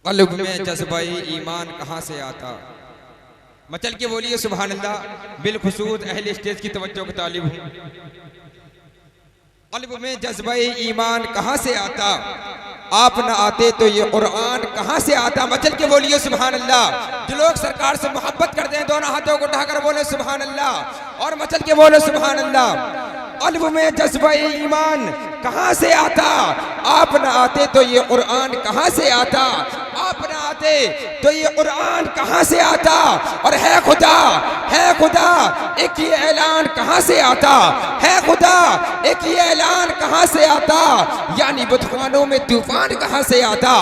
क़ल्ब में जज्बा-ए ईमान कहाँ से आता। मचल के बोलिए सुभान अल्लाह। बिलखुसूस अहले स्टेज की तवज्जो का तालिब हूँ। क़ल्ब में जज्बा-ए ईमान कहाँ से आता, आप न आते तो ये कुरान कहाँ से आता। मचल के बोलिए सुभान अल्लाह। जो लोग सरकार से मोहब्बत करते हैं दोनों हाथों को उठाकर बोले सुभान अल्लाह और मचल के बोले सुभान अल्लाह। क़ल्ब में जज्बा-ए ईमान कहाँ से आता, आप न आते तो ये कुरान कहाँ से आता। आप न आते तो ये कुरान कहाँ से आता। और है खुदा एक ये ऐलान कहाँ से आता। है खुदा एक ये ऐलान कहाँ से आता। यानी बुतखानों में तूफान कहाँ से आता।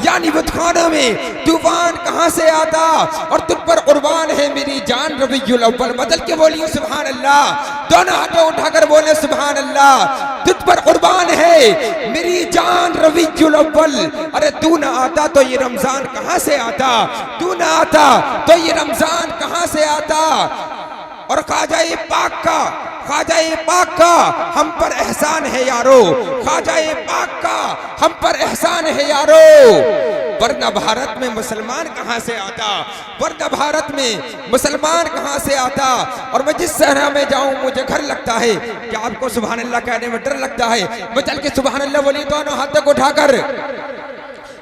यानी बुतखानों में तूफान कहाँ से आता। और तुझ पर कुर्बान है मेरी जान रबीउल अव्वल। बदल के बोलिए सुभान अल्लाह। दोनों हाथों उठाकर बोले सुभान अल्लाह। तुझ पर कुर्बान है मेरी जान रबीउल अव्वल। अरे तू ना आता तो ये रमजान कहाँ से आता। तू ना आता तो ये रमजान कहाँ से आता। और ख्वाजा-ए पाक का हम पर एहसान है यारो। ख्वाजा-ए पाक का हम पर एहसान है यारो। वरना भारत में मुसलमान कहाँ से आता। वरना भारत में मुसलमान कहाँ से आता। और मैं जिस सहरा में जाऊं मुझे घर लगता है। क्या आपको सुभान अल्लाह कहने में डर लगता है। मैं चल के सुभान अल्लाह बोली दोनों हाथों को उठाकर।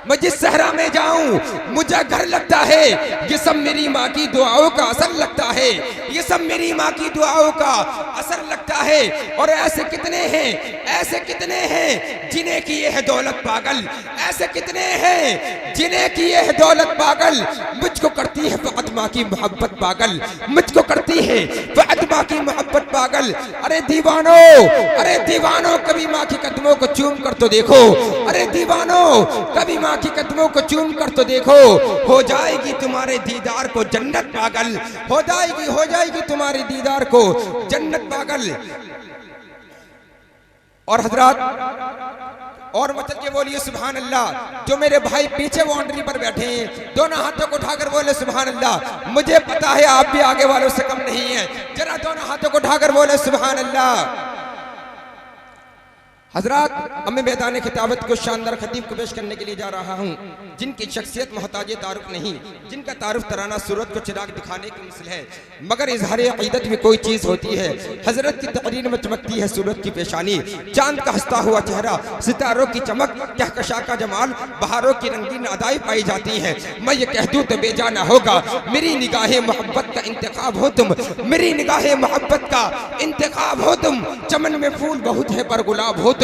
मैं जिस सहरा में जाऊं मुझे घर लगता है। ये सब मेरी माँ की दुआओं का असर लगता है। ये सब मेरी माँ की दुआओं का असर लगता है। और ऐसे कितने हैं जिन्हें की ये है दौलत पागल। ऐसे कितने हैं जिन्हें की ये है दौलत पागल। मुझको करती है फ़कत माँ की मोहब्बत पागल। मुझको करती है फ़कत माँ की मोहब्बत पागल। अरे दीवानों कभी माँ के कदमों को चूम कर तो देखो। अरे दीवानों कभी माँ के कदमों को चूम कर तो देखो। हो जाएगी तुम्हारे दीदार को जन्नत पागल। हो जाएगी तुम्हारे दीदार को जन्नत पागल। और हजरात और मतलब के बोलिए सुभान अल्लाह। जो मेरे भाई पीछे बाउंड्री पर बैठे हैं दोनों हाथों को उठाकर बोले सुभान अल्लाह। मुझे पता है आप भी आगे वालों से कम नहीं है। जरा दोनों हाथों को उठाकर बोले सुभान अल्लाह। हजरात अब मैं मैदान खिताबत को शानदार खतीब को पेश करने के लिए जा रहा हूँ। जिनकी शख्सियत मोहताज तारुफ नहीं, जिनका तारुफ तराना सूरत को चिराग दिखाने की मिसल है, मगर इजहार अक़ीदत में कोई चीज़ होती है। हजरत की तकरीर में चमकती है सूरत की पेशानी। चांद का हंसता हुआ चेहरा, सितारों की चमक, कहकशा का जमाल, बहारों की रंगीन अदाई पाई जाती है। मैं ये कह दूँ तो बेजा ना होगा। मेरी निगाहे मोहब्बत का इंतखाब हो तुम। मेरी निगाहे मोहब्बत का इंतखाब हो तुम। चमन में फूल बहुत है पर गुलाब हो तुम।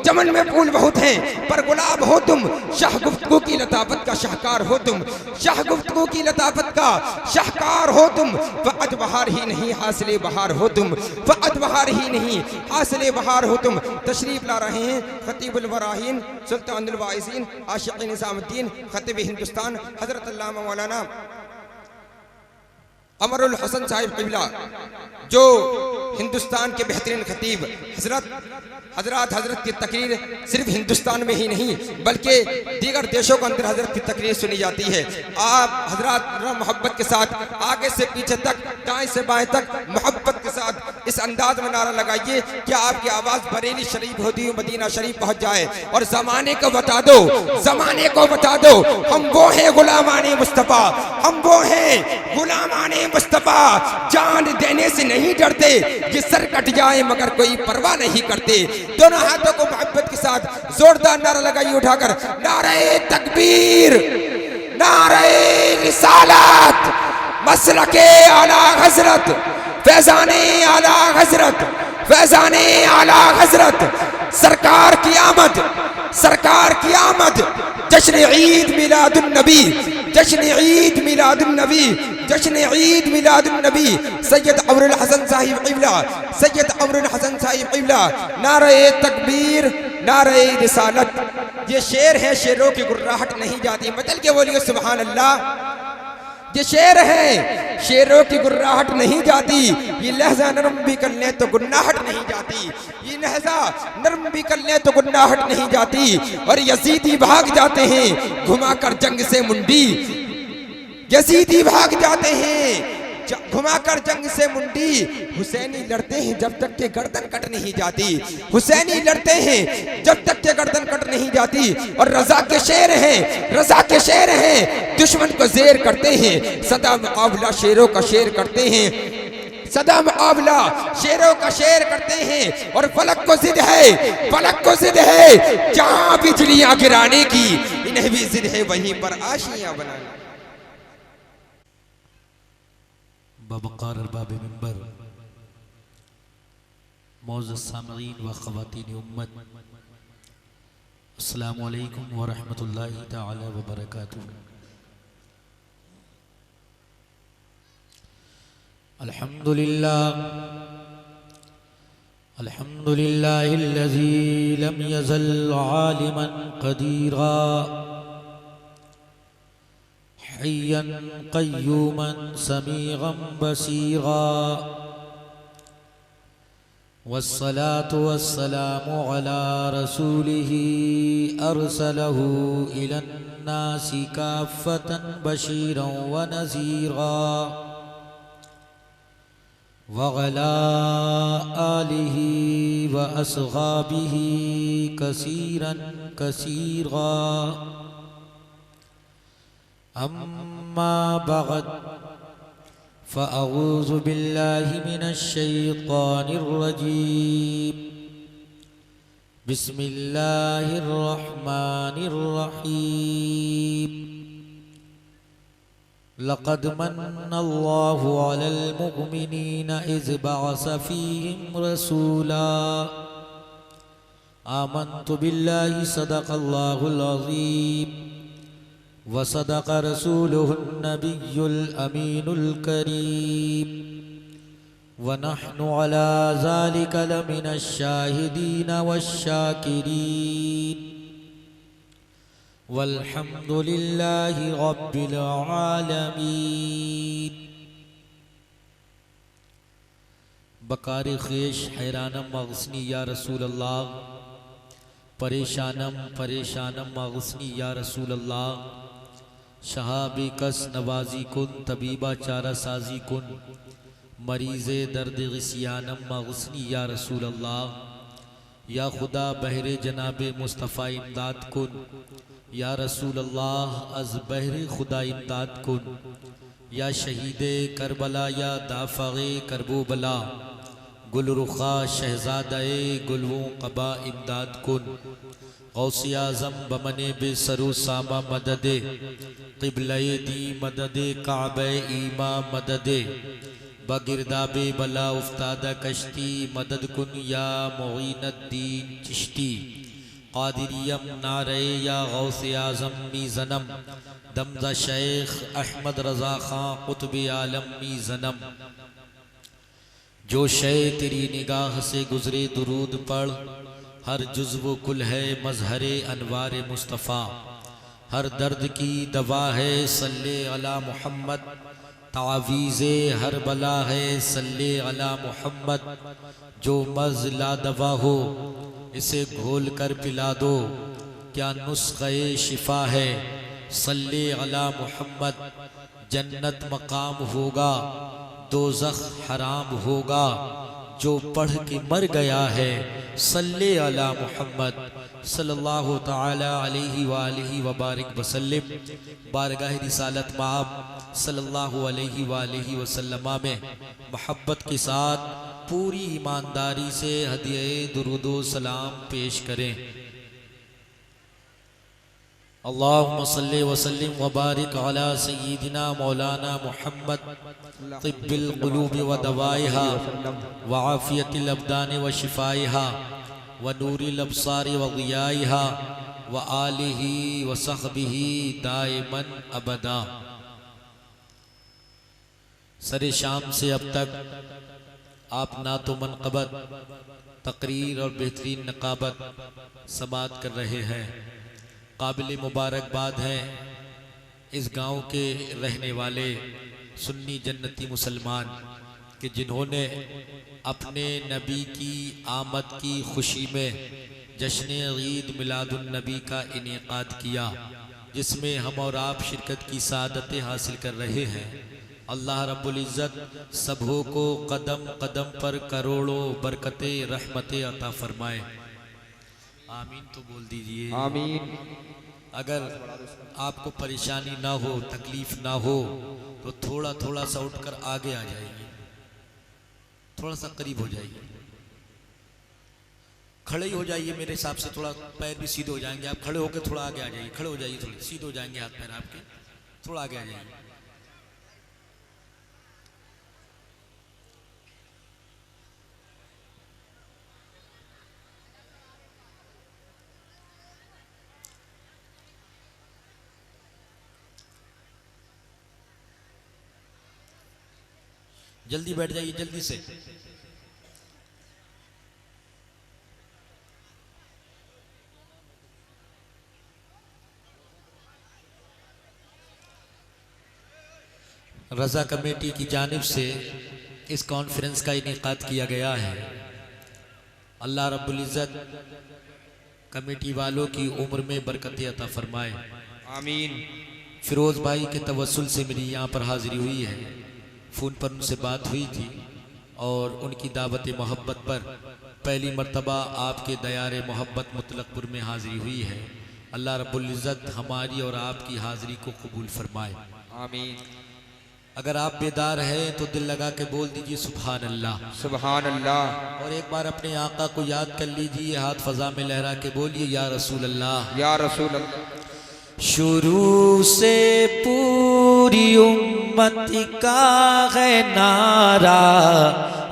चमन में फूल बहुत हैं पर गुलाब हो तुम। शाह गुफ्तगू की लताफत का शाहकार हो तुम। शाह गुफ्तगू की लताफत का शाहकार हो तुम। फ़क़त बहार ही नहीं हासिले बहार हो तुम। फ़क़त बहार ही नहीं हासिले बहार हो तुम। तशरीफ ला रहे हैं खतीबुल बराहीन सुल्तानुल वाइज़ीन आशिक़ निज़ामुद्दीन खतीब हिंदुस्तान हज़रत अल्लामा मौलाना अमरुल हसन साहिब क़िबला, जो हिंदुस्तान के बेहतरीन खतीब। हजरत की तकरीर सिर्फ हिंदुस्तान में ही नहीं बल्कि दीगर देशों के अंदर हजरत की तकरीर सुनी जाती है। आप हजरत मोहब्बत के साथ आगे से पीछे तक, दाएं से बाएं तक मोहब्बत के साथ इस अंदाज में नारा लगाइए कि आपकी आवाज़ बरेली शरीफ होती हुई मदीना शरीफ पहुंच जाए। और ज़माने को बता दो हम वो हैं गुलामाने मुस्तफ़ा। हम वो हैं गुलामाने मुस्तफ़ा। जान देने से नहीं डरते, ये सर कट जाए मगर कोई परवाह नहीं करते। दोनों हाथों को मोहब्बत के साथ जोरदार नारा लगाइए उठाकर। नारे तकबीर, नारे रिसालत, मसलके आला हजरत, फैजाने आला हजरत, फैजाने आला हजरत। सरकार की आमद, सरकार की आमद। जश्न ईद मिलादुन नबी, जश्न ईद मिलादुन नबी, जश्न ईद मिलादुन नबी। सैयद अमरुल हसन साहिब क़िबला, सैयद अमरुल हसन साहिब क़िबला। नारे तकबीर, नारे रिसालत। ये शेर है, शेरों की गुर्राहट नहीं जाती। बदल के बोलिए सुभान अल्लाह। ये शेर है, शेरों की गुर्राहट नहीं जाती। ये लहजा नरम भी कर ले तो गुन्नाहट नहीं जाती। ये लहजा नरम भी कर ले तो गुन्नाहट नहीं जाती। और यजीदी भाग जाते हैं घुमाकर जंग से मुंडी। यजीदी भाग जाते हैं घुमाकर जंग से मुंडी, हुसैनी लड़ते हैं जब तक के गर्दन कट नहीं जाती, हुसैनी लड़ते हैं जब तक के गर्दन कट नहीं जाती। और रजा के शेर हैं, रजा के शेर हैं, दुश्मन को जेर करते हैं, सदा मुकाबला शेरों का शेर करते हैं, सदा मुकाबला शेरों का शेर करते हैं। और फलक को जिद है, फलक को जिद है, जहां बिजलियां गिराने की, इन्हें भी जिद है वहीं पर आशियां बनाने। बबकार बाब मिंबर, मौजूद सामईन व ख़वातीन उम्मत, अस्सलामु अलैकुम व रहमतुल्लाहि तआला व बरकातुहू। अल्हम्दुलिल्लाह, अल्हम्दुलिल्लाहिल्लज़ी लम यज़ल आलिमन क़दीरा, हय्यन क़य्यूमन समीअन बसीरा, वस्सलातु वस्सलामु अला रसूलिही अरसलहू इलन नासि काफ़्फ़तन बशीरन व नज़ीरा, वअला आलिही व अस्हाबिही कसीरन कसीरा। अम्मा बअद, फ़अऊज़ु बिल्लाहि मिनश शैतानिर रजीम। बिस्मिल्लाहिर रहमानिर रहीम। लक़द मन्नल्लाहु अलल मुमिनीना इज़ बअस फ़ीहिम रसूला। आमन्तु बिल्लाहि सदक़ल्लाहुल अज़ीम व सदक़ रसूलुहुन नबियुल अमीनुल करीम व नहनु अला ज़ालिका लमिनश शाहिदीन वश्शाकिरीन वल्हम्दुलिल्लाहि रब्बिल आलमीन। बकार ख़ेश हैरानम मग़स्नी या रसूल अल्लाह, परेशानम परेशानम मग़स्नी या रसूल अल्लाह। शहाबी कस नवाजी कुन, तबीबा चारा साजी कुन, मरीज़े दर्द ग़िस्यानम मग़स्नी या रसूल अल्लाह। या खुदा बहरे जनाबे मुस्तफ़ा इमदाद कुन, या रसूल अल्लाह अज़ बहरे खुदा इमदाद कुन। या शहीदे करबला या दाफ़ग़े करबोबला, गुलरुखा शहज़ादाए गुलवों क़बा इमदाद कुन। गौसे आज़म बमने बेसरो सामा मददे, क़िबले दी मददे काबे ईमा मददे। बगिरदाबे बला उफ्तादा कश्ती, मदद कुन या मुईनुद्दीन चिश्ती। क़ादिरियम नारे या गौसे आज़म मी ज़नम, दमज़ा शेख अहमद रज़ा ख़ां क़ुत्बे आलम मी ज़नम। जो शे तेरी निगाह से गुज़रे दुरूद पढ़, हर जुज़्व कुल है मज़हरे अनवार मुस्तफ़ा। हर दर्द की दवा है सल्ले अला मुहम्मद, तावीज़े हर बला है सल्ले अला मुहम्मद। जो मर्ज़ ला दवा हो इसे घोल कर पिला दो, क्या नुस्ख़े शिफा है सल्ले अला मुहम्मद। जन्नत मकाम होगा, दोज़ख हराम होगा, जो पढ़ के मर गया है सल्ले अला मुहम्मद सल्लल्लाहु ताला अलैहि व आलिहि व बारिक वसल्लम। बारगाह रिसालत माब सल्लल्लाहु अलैहि व आलिहि वसल्लम में मोहब्बत के साथ पूरी ईमानदारी से हदिये दुरूदो सलाम पेश करें। अल्लाहुम्मा सल्ली व सल्लिम व बारिक अला सय्यिदिना मौलाना मुहम्मद, तिब्बिल क़ुलूबि व दवाइहा व आफ़ियतिल अब्दानि व शिफ़ाइहा व नूरिल अब्सारि व ज़ियाइहा व आलिही व सहबिही दाइमन अबदा। सरे शाम से अब तक आप ना तो मनक़बत, तकरीर और बेहतरीन नक़ाबत समात कर रहे हैं। काबिल मुबारकबाद हैं इस गांव के रहने वाले सुन्नी जन्नती मुसलमान कि जिन्होंने अपने नबी की आमद की खुशी में जश्न ईद मिलादुन नबी का इनेकाद किया, जिसमें हम और आप शिरकत की सादतें हासिल कर रहे हैं। अल्लाह रब्बुल इज़्ज़त सबों को कदम कदम पर करोड़ों बरकतें रहमतें अता फरमाए। आमीन तो बोल दीजिए। आमीन। अगर आपको परेशानी ना हो, तकलीफ ना हो, तो थोड़ा थोड़ा सा उठकर आगे आ जाइए, थोड़ा सा करीब हो जाइए, खड़े ही हो जाइए। मेरे हिसाब से थोड़ा पैर भी सीधे हो जाएंगे। आप खड़े होकर थोड़ा आगे आ जाइए, खड़े हो जाइए, थोड़े सीधे हो जाएंगे हाथ पैर आपके, थोड़ा आगे आ जाइए। जल्दी बैठ जाइए, जल्दी से। रज़ा कमेटी की जानिब से इस कॉन्फ्रेंस का इनेकाद किया गया है। अल्लाह रब्बुल इज़्ज़त कमेटी वालों की उम्र में बरकत अता फरमाए। आमीन। फिरोज़ भाई के तवस्सुल से मेरी यहाँ पर हाज़िरी हुई है। फ़ोन पर उनसे बात हुई थी और उनकी दावत मोहब्बत पर पहली मर्तबा आपके दयारे मोहब्बत मुतलकपुर में हाज़िरी हुई है। अल्लाह रब्बुल इज़्ज़त हमारी और आपकी हाज़िरी को कबूल फरमाए। आमीन। अगर आप बेदार हैं तो दिल लगा के बोल दीजिए सुभान अल्लाह, सुभान अल्लाह। और एक बार अपने आका को याद कर लीजिए, हाथ फजा में लहरा के बोलिए या रसूल अल्लाह, या रसूल अल्लाह। शुरू से पूरी उम्मत का है नारा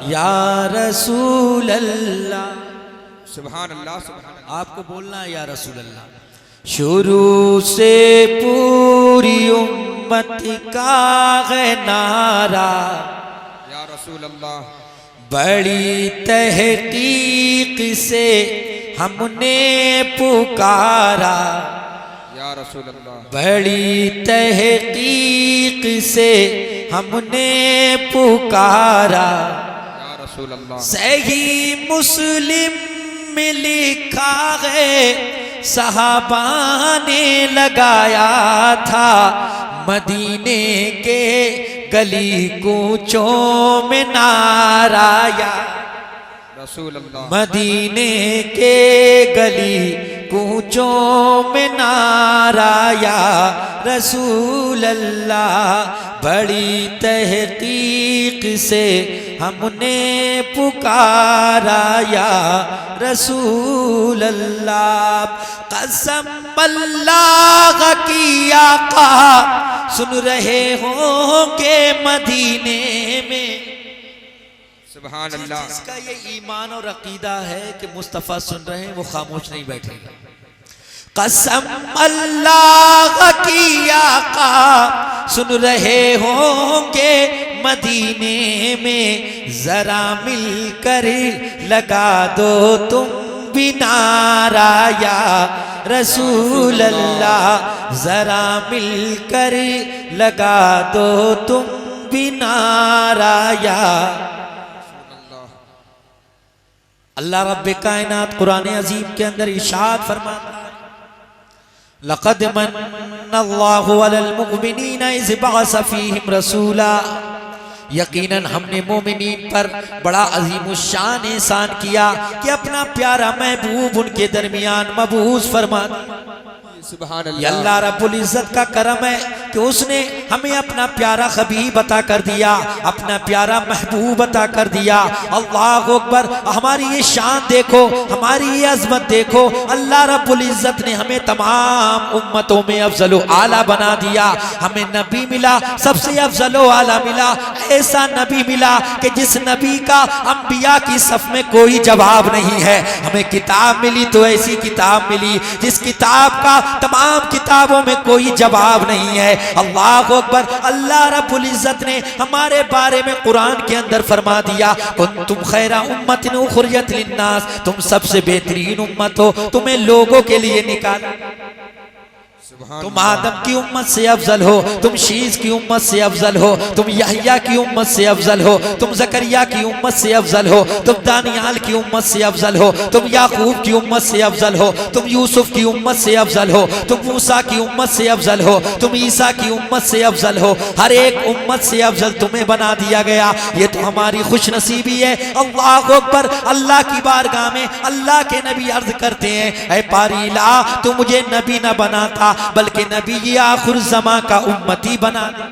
या रसूल अल्लाह। सुभान अल्लाह, सुभान अल्लाह। आपको बोलना है या रसूल अल्लाह। शुरू से पूरी उम्मत का है नारा या रसूल अल्लाह। बड़ी तहकीक से हमने पुकारा या रसूल अल्लाह। बड़ी तहकीक से हमने पुकारा या रसूल अल्लाह। सही मुस्लिम में लिखा है सहाबा ने लगाया था, मदीने के गली कूचों में नारा या रसूल अल्लाह। मदीने के गली कूचों में नारा या रसूल अल्लाह। बड़ी तहकीक से हमने पुकारा या रसूल अल्लाह। कसम अल्लाह की आका सुन रहे होंगे मदीने में। सुभान अल्लाह। जिसका ये ईमान और अकीदा है कि मुस्तफ़ा सुन रहे हैं वो खामोश नहीं बैठेगा। कसम अल्लाह की आका सुन रहे होंगे मदीने में, जरा मिलकर लगा दो तुम भी नारा या रसूल अल्लाह। जरा मिलकर लगा दो तुम भी नारा या अल्लाह रब्बे कायनात कुरान अजीम के अंदर इरशाद फरमाता है, लक़द मन्नल्लाहु अलल मुमिनीना इज़ बअस फ़ीहिम रसूला। यकीनन हमने मोमिनीन पर बड़ा अज़ीमुश्शान एहसान किया कि अपना प्यारा महबूब उनके दरमियान मबूस फरमा दिया। सुभान ये अल्लाह। अल्लाह रब्बुल इज़्ज़त का करम है कि उसने हमें अपना प्यारा खबीब अता कर दिया, अपना प्यारा महबूब अता कर दिया। अल्लाह अकबर। हमारी ये शान देखो, हमारी ये अजमत देखो। अल्लाह रब्बुल इज़्ज़त ने हमें तमाम उम्मतों में अफजलो आला बना दिया। हमें नबी मिला, सबसे अफजलो आला मिला। ऐसा नबी मिला कि जिस नबी का अंबिया की सफ में कोई जवाब नहीं है। हमें किताब मिली तो ऐसी किताब मिली जिस किताब का तमाम किताबों में कोई जवाब नहीं है। अल्लाह अकबर। अल्लाह रब्बुल इज़्ज़त ने हमारे बारे में कुरान के अंदर फरमा दिया, कुंतुम खैरा उम्मतिन उखरिजत लिन्नास, तुम सबसे बेहतरीन उम्मत हो, तुम्हें लोगों के लिए निकाला। सुभान तुम आदम की उम्मत से अफजल हो, तुम शीस की उम्मत से अफजल हो, तुम यहया की उम्मत से अफजल हो, तुम जकरिया की उम्मत से अफजल हो, तुम दानियाल की उम्मत से अफजल हो, तुम याकूब की उम्मत से अफजल हो, तुम यूसुफ की उम्मत से अफजल हो, तुम मूसा की उम्मत से अफजल हो, तुम ईसा की उम्मत से अफजल हो। हर एक उम्मत से अफजल तुम्हें बना दिया गया। ये तो हमारी खुशनसीबी है। अल्लाह अकबर। अल्लाह की बारगाह में अल्लाह के नबी अर्ज करते हैं, ऐ पारीला तू मुझे नबी न बनाता बल्कि नबी ये आखिर ज़मां का उम्मती बना दे।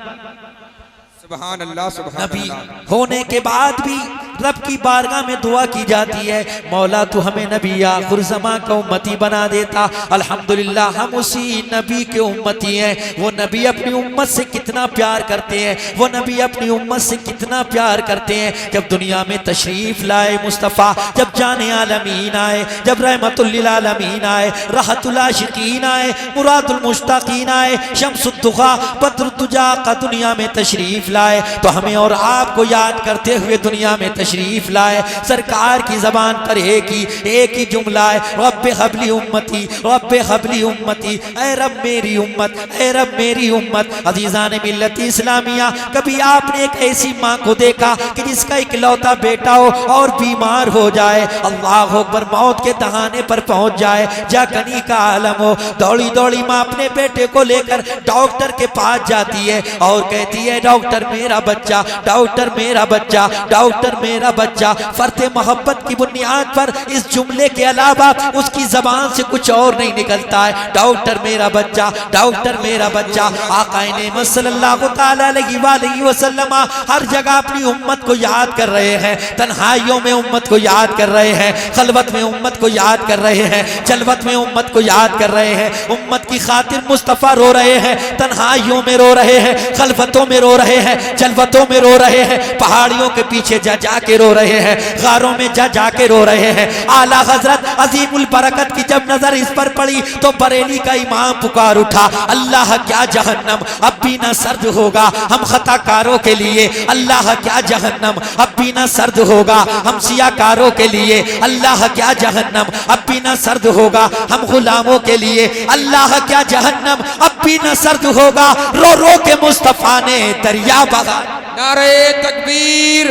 सुभान अल्लाह, सुभान नबी अल्लाह। होने के बाद भी रब की बारगाह में दुआ की जाती है, मौला तू हमें नबी आखिर ज़मां का उम्मती बना देता। अल्हम्दुलिल्लाह हम उसी नबी के उम्मती हैं। वो नबी अपनी उम्मत से कितना प्यार करते हैं, वो नबी अपनी उम्मत से कितना प्यार करते हैं। जब दुनिया में तशरीफ लाए मुस्तफ़ा, जब जाने आलमीन आए, जब रहमतुल लिल आलमीन आए, राहतुल आशिकीन आए, मुरादुल मुश्ताकीन आए, शम्सुद्दुहा बद्रुद्दुजा का दुनिया में तशरीफ लाए, तो हमें और आपको याद करते हुए दुनिया में तशरीफ लाए। सरकार की जबान पर एक ही जुमला है, रब्बे हबली उम्मती, रब्बे हबली उम्मती, ऐ रब मेरी उम्मत, ऐ रब मेरी उम्मत। अजीज़ान मिल्लत इस्लामिया, कभी आपने एक ऐसी माँ को देखा कि जिसका इकलौता बेटा हो और बीमार हो जाए, अल्लाह अकबर, मौत के दहाने पर पहुंच जाए, जाकनी का आलम हो, दौड़ी दौड़ी माँ अपने बेटे को लेकर डॉक्टर के पास जाती है और कहती है, डॉक्टर मेरा बच्चा, डॉक्टर मेरा बच्चा, डॉक्टर मेरा बच्चा। फर्ते मोहब्बत की बुनियाद पर इस जुमले के अलावा उसकी जबान से कुछ और नहीं निकलता है, डॉक्टर मेरा बच्चा, डॉक्टर मेरा बच्चा। आका ने सल्लल्लाहु तआला अलैहि वसल्लम हर जगह अपनी उम्मत को याद कर रहे हैं, तन्हाइयों में उम्मत को याद कर रहे हैं, खलवत में उम्मत को याद कर रहे हैं, जलवत में उम्मत को याद कर रहे हैं। उम्मत की खातिर मुस्तफ़ा रो रहे हैं, तन्हाइयों में रो रहे हैं, खलवतों में रो रहे हैं, जलवतों में रो रहे हैं, पहाड़ियों के पीछे जा के रो रहे हैं, गारों में जा के रो रहे हैं। आला हजरत अजीमुल बरकत की जब नजर इस पर पड़ी तो बरेली का इमाम पुकार उठा, अल्लाह क्या जहन्नम अब भी ना सर्द होगा हम खताकारों के लिए, अल्लाह क्या जहन्नम अब भी ना सर्द होगा हम सियाकारों के लिए, अल्लाह क्या जहन्नम अब भी ना सर्द होगा हम गुलामों के लिए, अल्लाह क्या जहन्नम अब भी ना सर्द होगा। रो रो के मुस्तफा ने दरिया बहा। नारे तकबीर,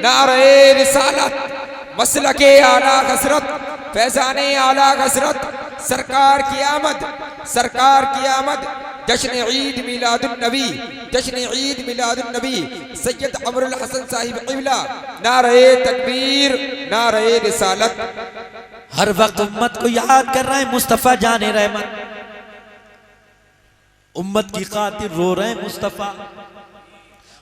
नारे रिसालत, मसलके आला हजरत, फैजाने आला हजरत, सरकार की आमद, सरकार की आमद। जश्न ईद मिलादुन नबी, जश्न ईद मिलादुन नबी, सैयद अमरुल हसन साहिब क़िबला। नारे तकबीर, नारे रिसालत। हर वक्त उम्मत को याद कर रहे हैं मुस्तफ़ा जाने रहमत, उम्मत की खातिर रो रहे हैं मुस्तफ़ा,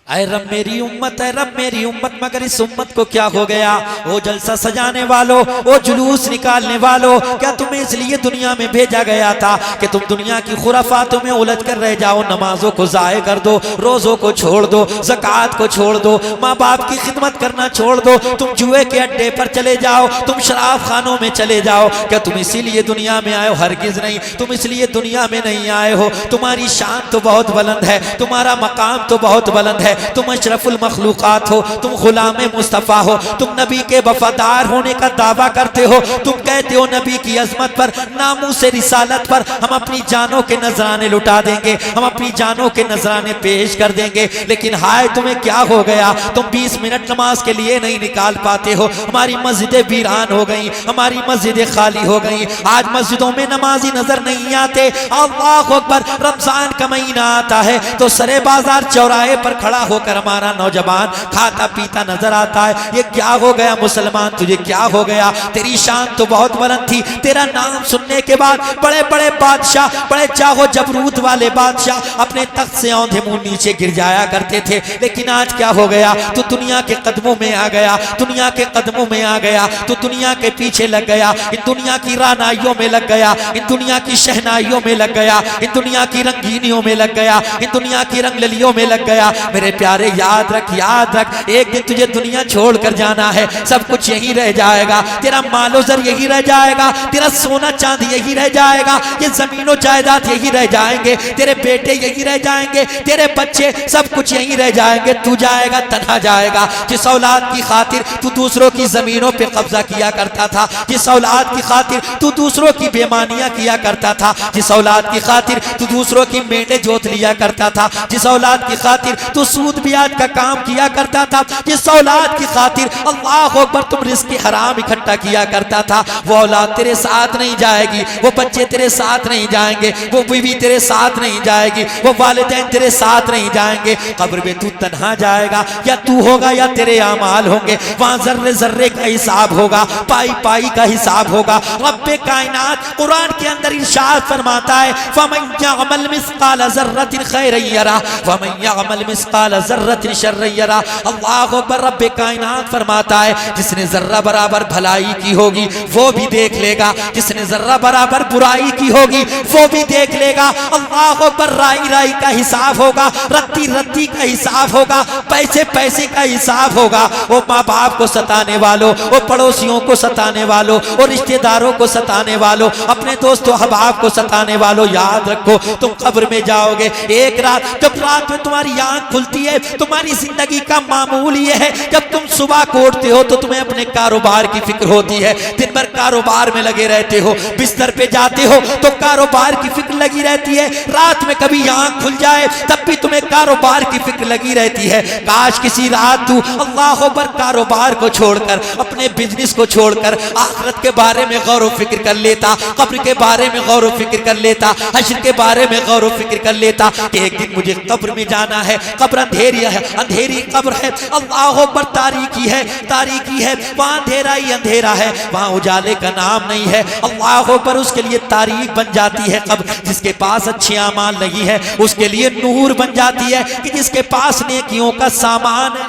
ऐ रब मेरी उम्मत, ऐ रब मेरी उम्मत। मगर इस उम्मत को क्या हो गया? वो जलसा सजाने वालों, वो जुलूस निकालने वालों, क्या तुम्हें इसलिए दुनिया में भेजा गया था कि तुम दुनिया की खुराफातों में उलझ कर रह जाओ? नमाजों को ज़ाय कर दो, रोज़ों को छोड़ दो, ज़कात को छोड़ दो, माँ बाप की खिदमत करना छोड़ दो, तुम जुए के अड्डे पर चले जाओ, तुम शराब खानों में चले जाओ। क्या तुम इसीलिए दुनिया में आए हो? हरगिज़ नहीं, तुम इसलिए दुनिया में नहीं आए हो। तुम्हारी शान तो बहुत बुलंद है, तुम्हारा मकाम तो बहुत बुलंद है, तुम अशरफुल मखलूकात हो, तुम गुलाम मुस्तफ़ा हो, तुम नबी के वफादार होने का दावा करते हो, तुम कहते हो नबी की अजमत पर, नामों से रिसालत पर हम अपनी जानों के नजराने लुटा देंगे, हम अपनी जानों के नजराने पेश कर देंगे। लेकिन हाय तुम्हें क्या हो गया? तुम 20 मिनट नमाज के लिए नहीं निकाल पाते हो। हमारी मस्जिदें वीरान हो गई, हमारी मस्जिदें खाली हो गई, आज मस्जिदों में नमाजी नजर नहीं आते। अल्लाह अकबर, रमजान का महीना आता है तो सरे बाजार चौराहे पर खड़ा होकर हमारा नौजवान खाता पीता नजर आता है। ये क्या हो गया मुसलमान, तुझे क्या हो गया? तेरी शान तो बहुत बुलंद थी, तेरा नाम सुनने के बाद बड़े बड़े बादशाह, बड़े चाहो जबरूत वाले बादशाह अपने तख्त से औंधे मुंह नीचे गिर जाया करते थे। लेकिन आज क्या हो गया? तू दुनिया के कदमों में आ गया, दुनिया के कदमों में आ गया, तू दुनिया के पीछे लग गया, इन दुनिया की रानाइयों में लग गया, इन दुनिया की शहनाइयों में लग गया, इन दुनिया की रंगीनियों में लग गया, इन दुनिया की रंगलियों में लग गया। मेरे मेरे प्यारे याद रख, एक दिन तुझे दुनिया छोड़कर जाना है, सब कुछ यहीं रह जाएगा, तेरा मालो जर यही रह जाएगा, तेरा सोना चांदी यही रह जाएगा, ये जमीनों जायदाद यही रह जाएंगे, तेरे बेटे यही रह जाएंगे, तेरे बच्चे सब कुछ यहीं रह जाएंगे, तू जाएगा तन्हा जाएगा। जिस औलाद की खातिर तू दूसरों की जमीनों पे कब्जा किया करता था, जिस औलाद की खातिर तू दूसरों की बेमानियां किया करता था, जिस औलाद की खातिर तू दूसरों की मेंढे जोत लिया करता था, जिस औलाद की खातिर तू सूद ब्याज का काम किया करता था, जिस औलाद की खातिर अल्लाह अकबर तुम रिज़्क़ हराम इकट्ठा किया करता था, वो औलाद तेरे साथ नहीं जाएगी, वो बच्चे तेरे साथ नहीं जाएंगे, वो बीवी तेरे साथ नहीं जाएगी, वो वालिदैन तेरे साथ नहीं जाएंगे। कब्र में तू तन्हा जाएगा, या तू होगा या तेरे आमाल होंगे, वहां जर्रे जर्रे का हिसाब होगा, पाई पाई का हिसाब होगा। रब्बे कायनात कुरान के अंदर इरशाद फरमाता है, फमन यअमल मिस्काल ज़र्रतिन खैरन यरा वमन यअमल मिस्काल ज़र्रतिन शर्रन यरा। अल्लाहु अकबर। रब्बे कायनात फरमाता है, जिसने जर्रा बराबर भलाई की होगी वो भी देख लेगा, जिसने जर्रा बराबर बुराई की होगी वो भी देख लेगा। अल्लाहु अकबर। राई राई का हिसाब होगा, रत्ती रत्ती का हिसाब होगा, पैसे पैसे का हिसाब होगा। वो माँ बाप को सताने वालों, वो पड़ोसियों को सताने वालों, और रिश्तेदारों को सताने वालों, अपने दोस्तों अहबाब को सताने वालों, याद रखो तुम कब्र में जाओगे। एक रात, जब रात में तुम्हारी आंख खुलती है, तुम्हारी जिंदगी का मामूल ये है, जब तुम सुबह को उठते हो तो तुम्हें अपने कारोबार की फिक्र होती है, दिन भर कारोबार में लगे रहते हो, बिस्तर पे जाते हो तो कारोबार की फिक्र लगी रहती है, रात में कभी आंख खुल जाए तब भी तुम्हें कारोबार की फिक्र लगी रहती है। काश किसी रात तू अल्लाह अकबर कारोबार को छोड़कर, अपने बिजनेस को छोड़कर आखिरत के बारे में गौर व फिक्र कर लेता, कब्र के बारे में गौर व फिक्र कर लेता, हश्र के बारे में गौर व फिक्र कर लेता कि एक दिन मुझे कब्र में जाना है। कब्र अंधेरी है, अंधेरी कब्र है, अल्लाह अकबर। तारीकी है, तारीकी है, वहां अंधेरा ही अंधेरा है, वहां उजाले का नाम नहीं है। अल्लाह अकबर। उसके लिए तारीक बन जाती है कब्र। जिसके पास अच्छे अमाल नहीं है उसके लिए नूर बन जाती है कि जिसके पास नेकियों का सामान है।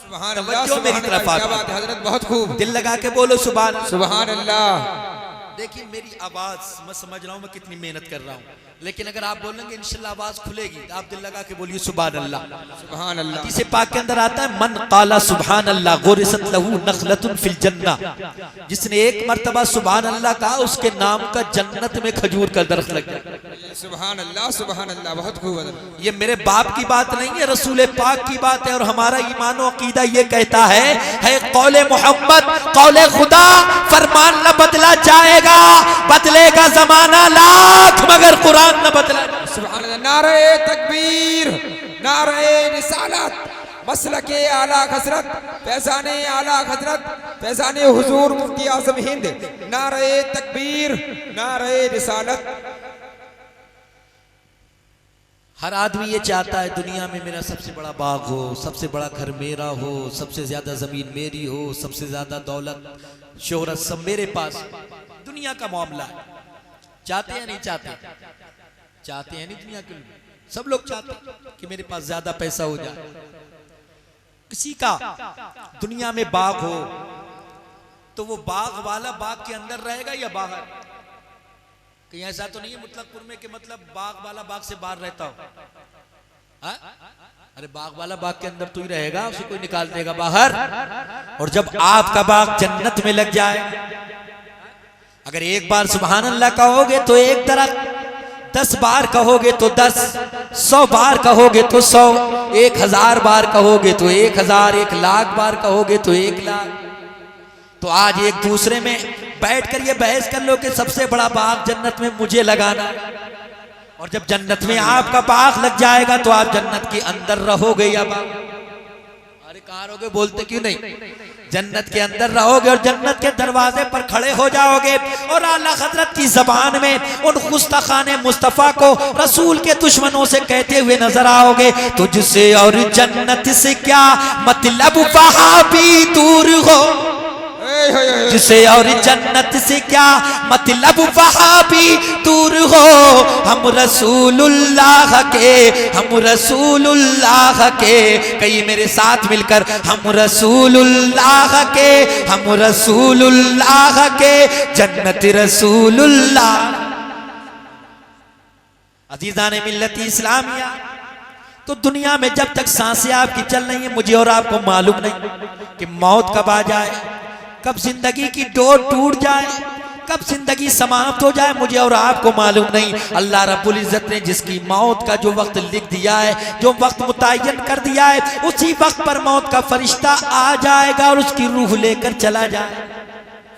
सुभान अल्लाह, मेरी तरफ क्या बात है हजरत, बहुत खूब, दिल लगा के बोलो सुभान सुभान अल्लाह। देखिए मेरी आवाज, मैं समझ रहा हूँ मैं कितनी मेहनत कर रहा हूँ, लेकिन अगर आप बोलेंगे इंशाल्लाह आवाज खुलेगी, तो आप दिल लगा के बोलिए सुभान अल्लाह। सुभान अल्लाह। हदीस पाक के अंदर आता है, मन काला सुभान अल्लाह गुरिसत लहू नखलतुन फिल जन्ना। जिसने एक मर्तबा सुभान अल्लाह कहा उसके नाम का जन्नत में खजूर का दरख्त लग गया। सुभान अल्लाह, सुभान अल्लाह, बहुत खूब हजरत। ये मेरे बाप की बात नहीं है, रसूल पाक की बात है। और हमारा ईमान और अकीदा ये कहता है कौले मोहम्मद, कौले खुदा, फरमान न बदला जाएगा, बदलेगा जमाना लाख मगर कुरान न बदला। सुभान अल्लाह। नारे तकबीर, नारे रिसालत, मसलके आला हजरत, फैजाने आला हजरत, फैजाने हुजूर मुफ्ती आजम हिंद। नारे तकबीर, नारे रिसालत। हर आदमी ये चाहता है दुनिया में मेरा सबसे बड़ा बाग हो, सबसे बड़ा घर मेरा हो, सबसे ज्यादा जमीन मेरी हो, सबसे ज्यादा दौलत शोहरत सब मेरे पास। दुनिया का मामला है, चाहते या नहीं चाहते? चाहते हैं नहीं दुनिया के लोग, सब लोग चाहते हैं कि मेरे पास ज्यादा पैसा हो जाए। किसी का दुनिया में बाग हो तो वो बाग वाला बाग के अंदर रहेगा या बाहर? कहीं ऐसा तो नहीं है मुतलकपुर में कि मतलब बाग वाला बाग से बाहर रहता हो? हा? अरे बाग वाला बाग के अंदर तू ही रहेगा, उसे कोई निकाल देगा बाहर। और जब आपका बाग जन्नत में लग जाए, अगर एक बार सुभान अल्लाह कहोगे तो एक दरख्त, 10 बार कहोगे तो 10, 100 बार कहोगे तो 100, 1000 बार कहोगे तो 1000, 1 लाख बार कहोगे तो 1 लाख। तो आज एक दूसरे में बैठकर ये बहस कर लो कि सबसे बड़ा बाग जन्नत में मुझे लगाना, और जब जन्नत में आपका बाग लग जाएगा तो आप जन्नत के अंदर रहोगे या बाग? अरे कहाँ रहोगे, बोलते क्यों नहीं? जन्नत के अंदर रहोगे और जन्नत के दरवाजे पर खड़े हो जाओगे और आला हजरत की जबान में उन गुस्ताखाने मुस्तफा को रसूल के दुश्मनों से कहते हुए नजर आओगे, तुझसे और जन्नत से क्या मतलब वहां भी दूर हो, जिसे और जन्नत से क्या मतलब वहां भी दूर हो। हम रसूलुल्लाह के, हम रसूलुल्लाह के, कई मेरे साथ मिलकर, हम रसूलुल्लाह के, हम रसूलुल्लाह के, जन्नत रसूलुल्लाह। अजीजाने मिल्लत इस्लामिया, तो दुनिया में जब तक सांसें आपकी चल रही है, मुझे और आपको मालूम नहीं कि मौत कब आ जाए, कब जिंदगी की डोर टूट जाए, कब जिंदगी समाप्त हो जाए, मुझे और आपको मालूम नहीं। अल्लाह रब्बुल इज्जत ने जिसकी मौत का जो वक्त लिख दिया है, जो वक्त मुतय्यन कर दिया है, उसी वक्त पर मौत का फरिश्ता आ जाएगा और उसकी रूह लेकर चला जाए।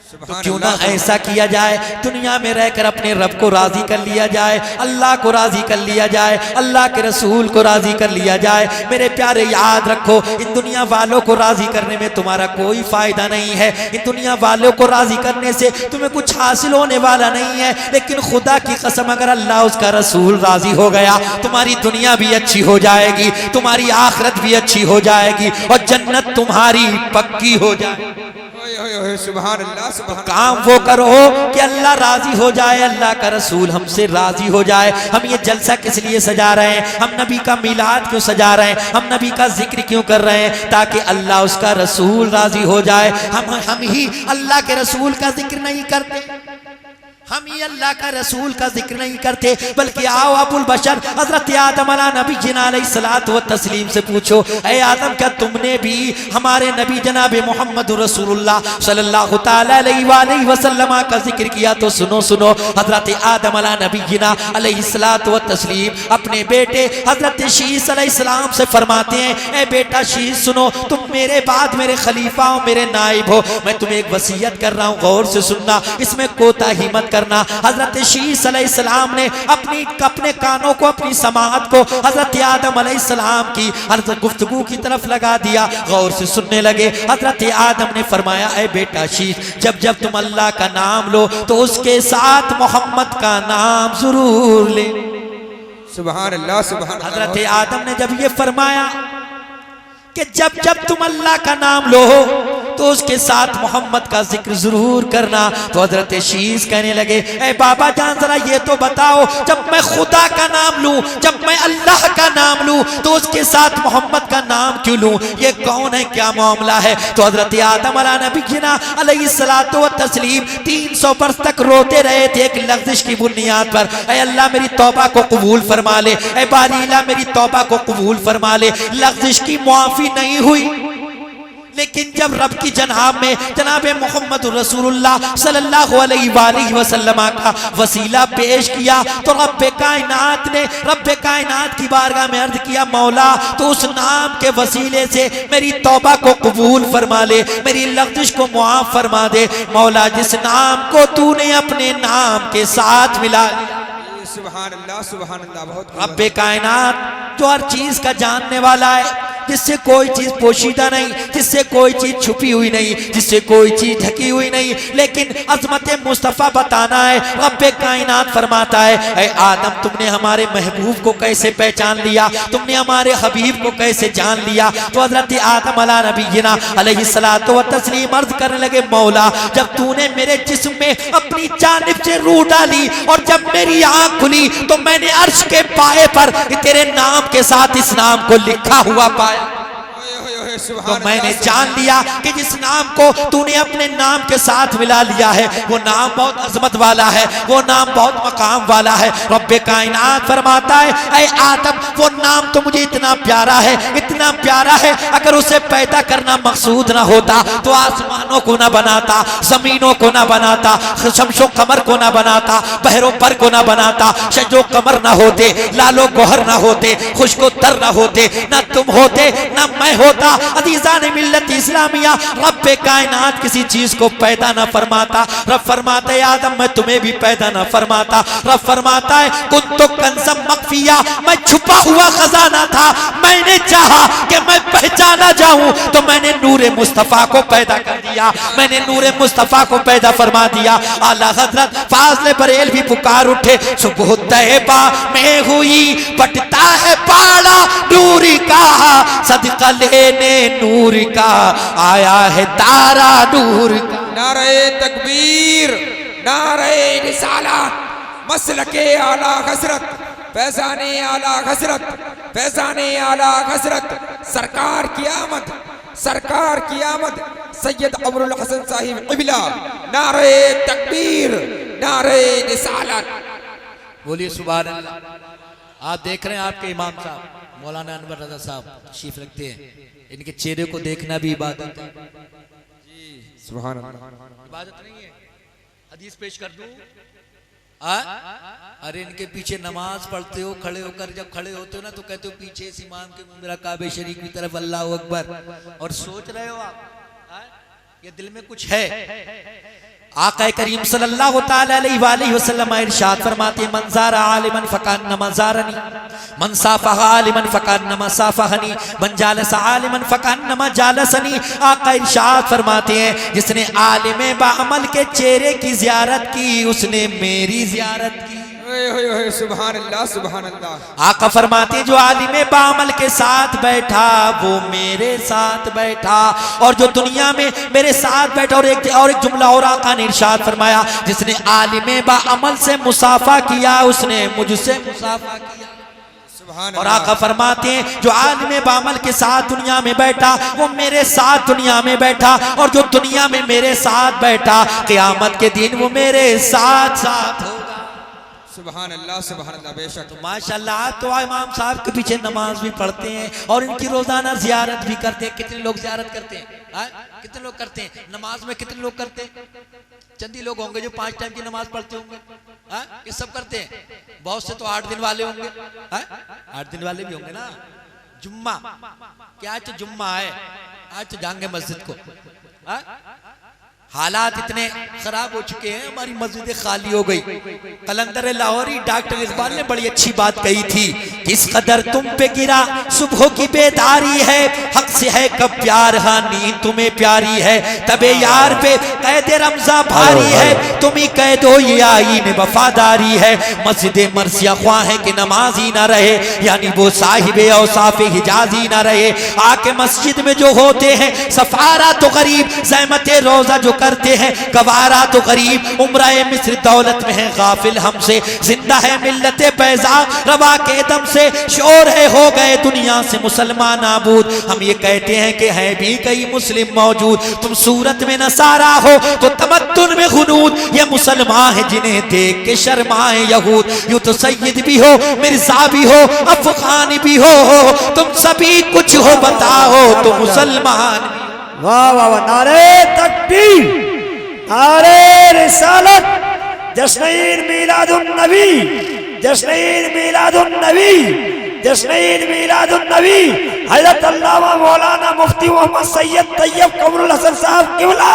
तो क्यों ना ऐसा किया जाए, दुनिया में रहकर अपने रब को राजी कर लिया जाए, अल्लाह को राजी कर लिया जाए, अल्लाह के रसूल को राजी कर लिया जाए। मेरे प्यारे याद रखो, इन दुनिया वालों को राजी करने में तुम्हारा कोई फायदा नहीं है। इन दुनिया वालों को राजी करने से तुम्हें कुछ हासिल होने वाला नहीं है। लेकिन खुदा की कसम, अगर अल्लाह उसका रसूल राजी हो गया, तुम्हारी दुनिया भी अच्छी हो जाएगी, तुम्हारी आखिरत भी अच्छी हो जाएगी और जन्नत तुम्हारी पक्की हो जाएगी। सुभान अल्लाह, सुभान काम वो करो कि अल्लाह राजी हो जाए, अल्लाह का रसूल हमसे राजी हो जाए। हम ये जलसा किस लिए सजा रहे हैं, हम नबी का मिलाद क्यों सजा रहे हैं, हम नबी का जिक्र क्यों कर रहे हैं, ताकि अल्लाह उसका रसूल राजी हो जाए। हम ही अल्लाह के रसूल का जिक्र नहीं करते, हम ही अल्लाह का रसूल का जिक्र नहीं करते, बल्कि आओ अबुल बशर हजरत आदम नबी जिन्नात व तस्लीम से पूछो, ऐ आदम क्या तुमने भी हमारे नबी जनाब मोहम्मद रसूलुल्लाह सल्लल्लाहु तआला अलैहि वसल्लम का जिक्र किया? तो सुनो सुनो, हजरत आदम नबी जिन्नात व तस्लीम अपने बेटे हजरत शीस अलैहिस्सलाम से फरमाते हैं, ऐ बेटा शीस सुनो, तुम मेरे बाद मेरे खलीफा हो, मेरे नाइब हो, मैं तुम्हें एक वसीयत कर रहा हूँ, गौर से सुनना, इसमें कोताही मत करना। हजरत शीस अलैहिस्सलाम ने अपने कानों को, अपनी समाअत को हजरत आदम अलैहिस्सलाम की हजरत गुफ्तगू की तरफ लगा दिया, गौर से सुनने लगे। हजरत आदम ने फरमाया, ऐ बेटा शीस, जब जब तुम अल्लाह का नाम लो तो उसके साथ मोहम्मद का नाम जरूर ले। सुभान अल्लाह, सुभान अल्लाह। हजरत आदम ने जब ये फरमाया कि जब जब तुम अल्लाह का नाम लो तो उसके साथ मोहम्मद का जिक्र जरूर करना, तो हजरत शीस कहने लगे, ऐ बाबा जान जरा ये तो बताओ, जब मैं खुदा का नाम लूं, जब मैं अल्लाह का नाम लूं, तो उसके साथ मोहम्मद का नाम क्यों लूं, ये कौन है, क्या मामला है? तो हजरत आदम नबी अलैहिस्सलातु व तस्लीम 300 वर्ष तक रोते रहे थे एक लफ्ज़िश की बुनियाद पर, ऐ अल्लाह मेरी तौबा को कबूल फरमा ले, ऐ बारीला मेरी तौबा को कबूल फरमा ले। लफ्ज़िश की मुआफी नहीं हुई, लेकिन जब रब की जनाब में जनाब मोहम्मद रसूलुल्लाह सल्लल्लाहु अलैहि वसल्लम का वसीला पेश किया, तो रब्बे कायनात ने रब्बे कायनात की बारगाह में अर्ज किया, मौला तो उस नाम के वसीले से मेरी तौबा को कबूल फरमा ले, मेरी लफ्ज़िश को मुआफ फरमा दे। मौला जिस नाम को तूने अपने नाम के साथ मिला, सुभान अल्लाह, सुभान अल्लाह। बहुत रब्बे कायनात जो हर चीज का जानने वाला है, जिससे कोई चीज पोशीदा नहीं, जिससे कोई चीज छुपी हुई नहीं, जिससे कोई चीज ढकी हुई नहीं, लेकिन अजमत मुस्तफ़ा बताना है। रब्बे कायनात फरमाता है, ऐ आदम तुमने हमारे महबूब को कैसे पहचान लिया, तुमने हमारे हबीब को कैसे जान लिया? तो हजरत आदम नबीना अलैहिस्सलातु व तस्लीम अर्ज करने लगे, मौला जब तूने मेरे जिस्म में अपनी जानिब से रूह डाली और जब मेरी आंख खुली तो मैंने अर्श के पाए पर तेरे नाम के साथ इस नाम को लिखा हुआ पाया। तो मैंने जान लिया कि जिस नाम को तूने अपने नाम के साथ मिला लिया है वो नाम बहुत अजमत वाला है, वो नाम बहुत मकाम वाला है। रब्बे कायनात फरमाता है, ऐ आदम वो नाम तो मुझे इतना प्यारा है, इतना प्यारा है, अगर उसे पैदा करना मकसूद ना होता तो आसमानों को ना बनाता, जमीनों को ना बनाता, शमशो कमर को ना बनाता, बहरों पर को ना बनाता, शजो कमर ना होते, लालो गोहर ना होते, खुशको तर ना होते, ना तुम होते ना मैं होता। अजीजान मिल्लत इस्लामिया, रब्बे कायनात किसी चीज को पैदा ना फरमाता, रब फरमाता है आदम मैं तुम्हें भी पैदा ना फरमाता। रब फरमाता है कुन्तु कंज़म मख्फिया, मैं छुपा हुआ खजाना था, मैंने चाहा कि मैं पहचाना जाऊं तो मैंने नूरे मुस्तफा को पैदा कर दिया, मैंने नूरे मुस्तफा को पैदा फरमा दिया। आला हजरत फाज़ले बरेल भी पुकार उठे, सुबह तैबा में हुई बटता है पाड़ा नूरी का, सदका लेने नूर का आया है तारा नूर का। नारे तकबीर, नारे रिसालत, मसलके आला हजरत, फैज़ाने आला हजरत, फैज़ाने आला हजरत, सरकार की आमद, सरकार की आमद, सैयद अबुल हसन साहिब क़िबला। नारे तकबीर, नारे रिसालत। बोलिए सुभान अल्लाह। आप देख रहे हैं आपके इमाम साहब मौलाना अनवर रजा साहब तशरीफ रखते हैं, इनके चेहरे को देखना भी इबादत है। सुभान अल्लाह। इबादत नहीं है? हदीस पेश कर दूं? अरे इनके पीछे नमाज पढ़ते हो खड़े होकर, जब खड़े होते हो ना तो कहते हो पीछे इस इमाम के मुंह मेरा काबे शरीफ की तरफ अल्लाह अकबर, और सोच रहे हो आप ये दिल में कुछ है। आका करीम सल्लल्लाहु ताला अलैहि वसल्लम इरशाद फरमाते हैं, मन ज़ारा आलिमन फकान्नमा ज़ारनी, मन साफ़हा आलिमन फकान्नमा साफ़हनी, मन जालसा आलिमन फकान्नमा जालसनी। आका इरशाद फरमाते हैं, जिसने आलिम बाअमल के चेहरे की ज़ियारत की उसने मेरी ज़ियारत की। सुभान अल्लाह, सुभान अल्लाह। आका फरमाते जो आलिम बाअमल के साथ बैठा वो मेरे साथ बैठा, और जो दुनिया में मेरे साथ बैठा। और एक जुमला और आका ने इरशाद फरमाया, जिसने आलिम बाअमल से मुसाफा किया उसने मुझसे मुसाफा किया। और आका फरमाते हैं जो आलिम बाअमल के साथ दुनिया में बैठा वो मेरे साथ दुनिया में बैठा, और जो दुनिया में मेरे साथ बैठा क़यामत के दिन वो मेरे साथ साथ होगा। सुभान अल्लाह, सुभान अल्लाह। बेशक तो माशाल्लाह तो इमाम साहब के पीछे नमाज भी पढ़ते हैं और इनकी रोजाना जियारत भी करते हैं। कितने लोग जियारत करते हैं? कितने लोग करते हैं? नमाज में कितने लोग करते हैं? चंद ही लोग होंगे जो 5 टाइम की नमाज पढ़ते होंगे। ये सब करते हैं। बहुत से तो 8 दिन वाले होंगे। 8 दिन वाले भी होंगे ना। जुम्मा क्या, आज तो जुम्मा है, आज तो जाएंगे मस्जिद को। हालात इतने खराब हो चुके हैं, हमारी मस्जिदें खाली हो गई। कलंदर लाहौरी डॉक्टर इकबाल ने बड़ी अच्छी बात कही थी, किस कदर तुम पे गिरा सुबह की बेदारी है, हक से है कब प्यार, हाँ नींद तुम्हें प्यारी है, तबे यार पे कैद रमजा भारी है, तुम ही कह दो ये आईन वफादारी है। मस्जिद मरसिया ख्वाहें कि नमाजी ना रहे, यानी वो साहिबे औसाफ हिजाजी ना रहे। आके मस्जिद में जो होते हैं सफारा तो गरीब, ज़हमत रोजा जो करते हैं गवारा तो गरीब, उम्राए मिस्र दौलत में है गाफिल हमसे, जिंदा है मिल्लत बैज़ा रवा के दम से, शोर है हो गए दुनिया से मुसलमान नाबूद। हम ये कहते हैं कि है भी कई मुस्लिम मौजूद, तुम सूरत में नसारा हो तो तमद्दुन में गुनूद, ये मुसलमान है जिन्हें देख के शर्माए यहूद। यूं तो सैयद भी हो मिर्जा भी हो अफगान भी हो, तुम सभी कुछ हो बताओ तो मुसलमान। वाह वाह वाह, नारे तकबीर, नारे रिसालत, जश्न-ए मीलादुन नबी, जश्न-ए मीलादुन नबी, जश्न-ए मीलादुन नबी। हज़रत अल्लामा मौलाना मुफ्ती मोहम्मद सैयद तैयब कमरुल हसन साहब किबला,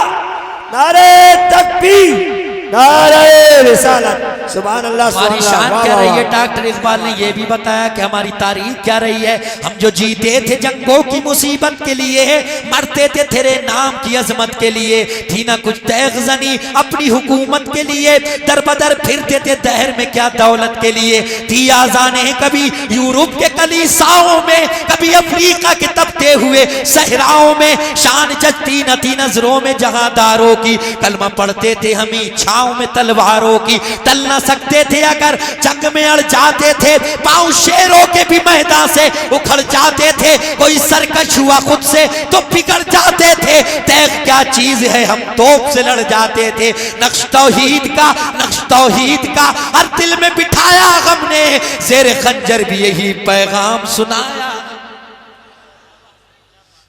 नारे तकबीर, नारे रिसालत, सुभान अल्लाह। हमारी शान क्या रही है? डॉक्टर इकबाल ने यह भी बताया कि हमारी तारीख क्या रही है। हम जो जीते थे जंगों की मुसीबत के लिए, मरते थे तेरे नाम की अजमत के लिए, थी ना कुछ तैगजनी अपनी हुकूमत के लिए, दर बदर फिरते थे दहर में क्या दौलत के लिए, थी आजाने कभी यूरोप के कलीसाओं में, कभी अफ्रीका के तपते हुए सहराओं में, शान जचती न थी नजरों में जहादारों की, कलमा पढ़ते थे हम छाओं में तलवारों की, तल न सकते थे अगर जंग में अड़ जाते थे, पांव शेरों के भी मैदान से उखड़ जाते थे, कोई सरकश हुआ खुद से तो बिगड़ जाते थे, तैग क्या चीज है हम तोप से लड़ जाते थे। नक्श तौहीद का हर दिल में बिठाया हमने, ज़ेरे खंजर भी यही पैगाम सुनाया।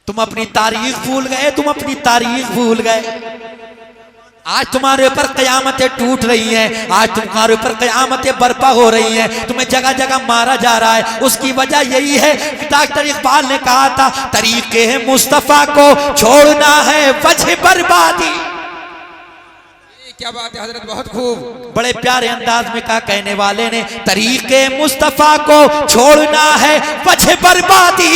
तुम अपनी तारीख भूल गए, तुम अपनी तारीख भूल गए। आज तुम्हारे ऊपर कयामतें टूट रही हैं, आज तुम्हारे ऊपर कयामतें बर्पा हो रही हैं, तुम्हें जगह जगह मारा जा रहा है। उसकी वजह यही है, डॉक्टर इकबाल ने कहा था तरीके मुस्तफा को छोड़ना है वजह बर्बादी। क्या बात है हजरत, बहुत खूब, बड़े प्यारे अंदाज में कहा कहने वाले ने, तरीके मुस्तफा को छोड़ना है वजह बर्बादी,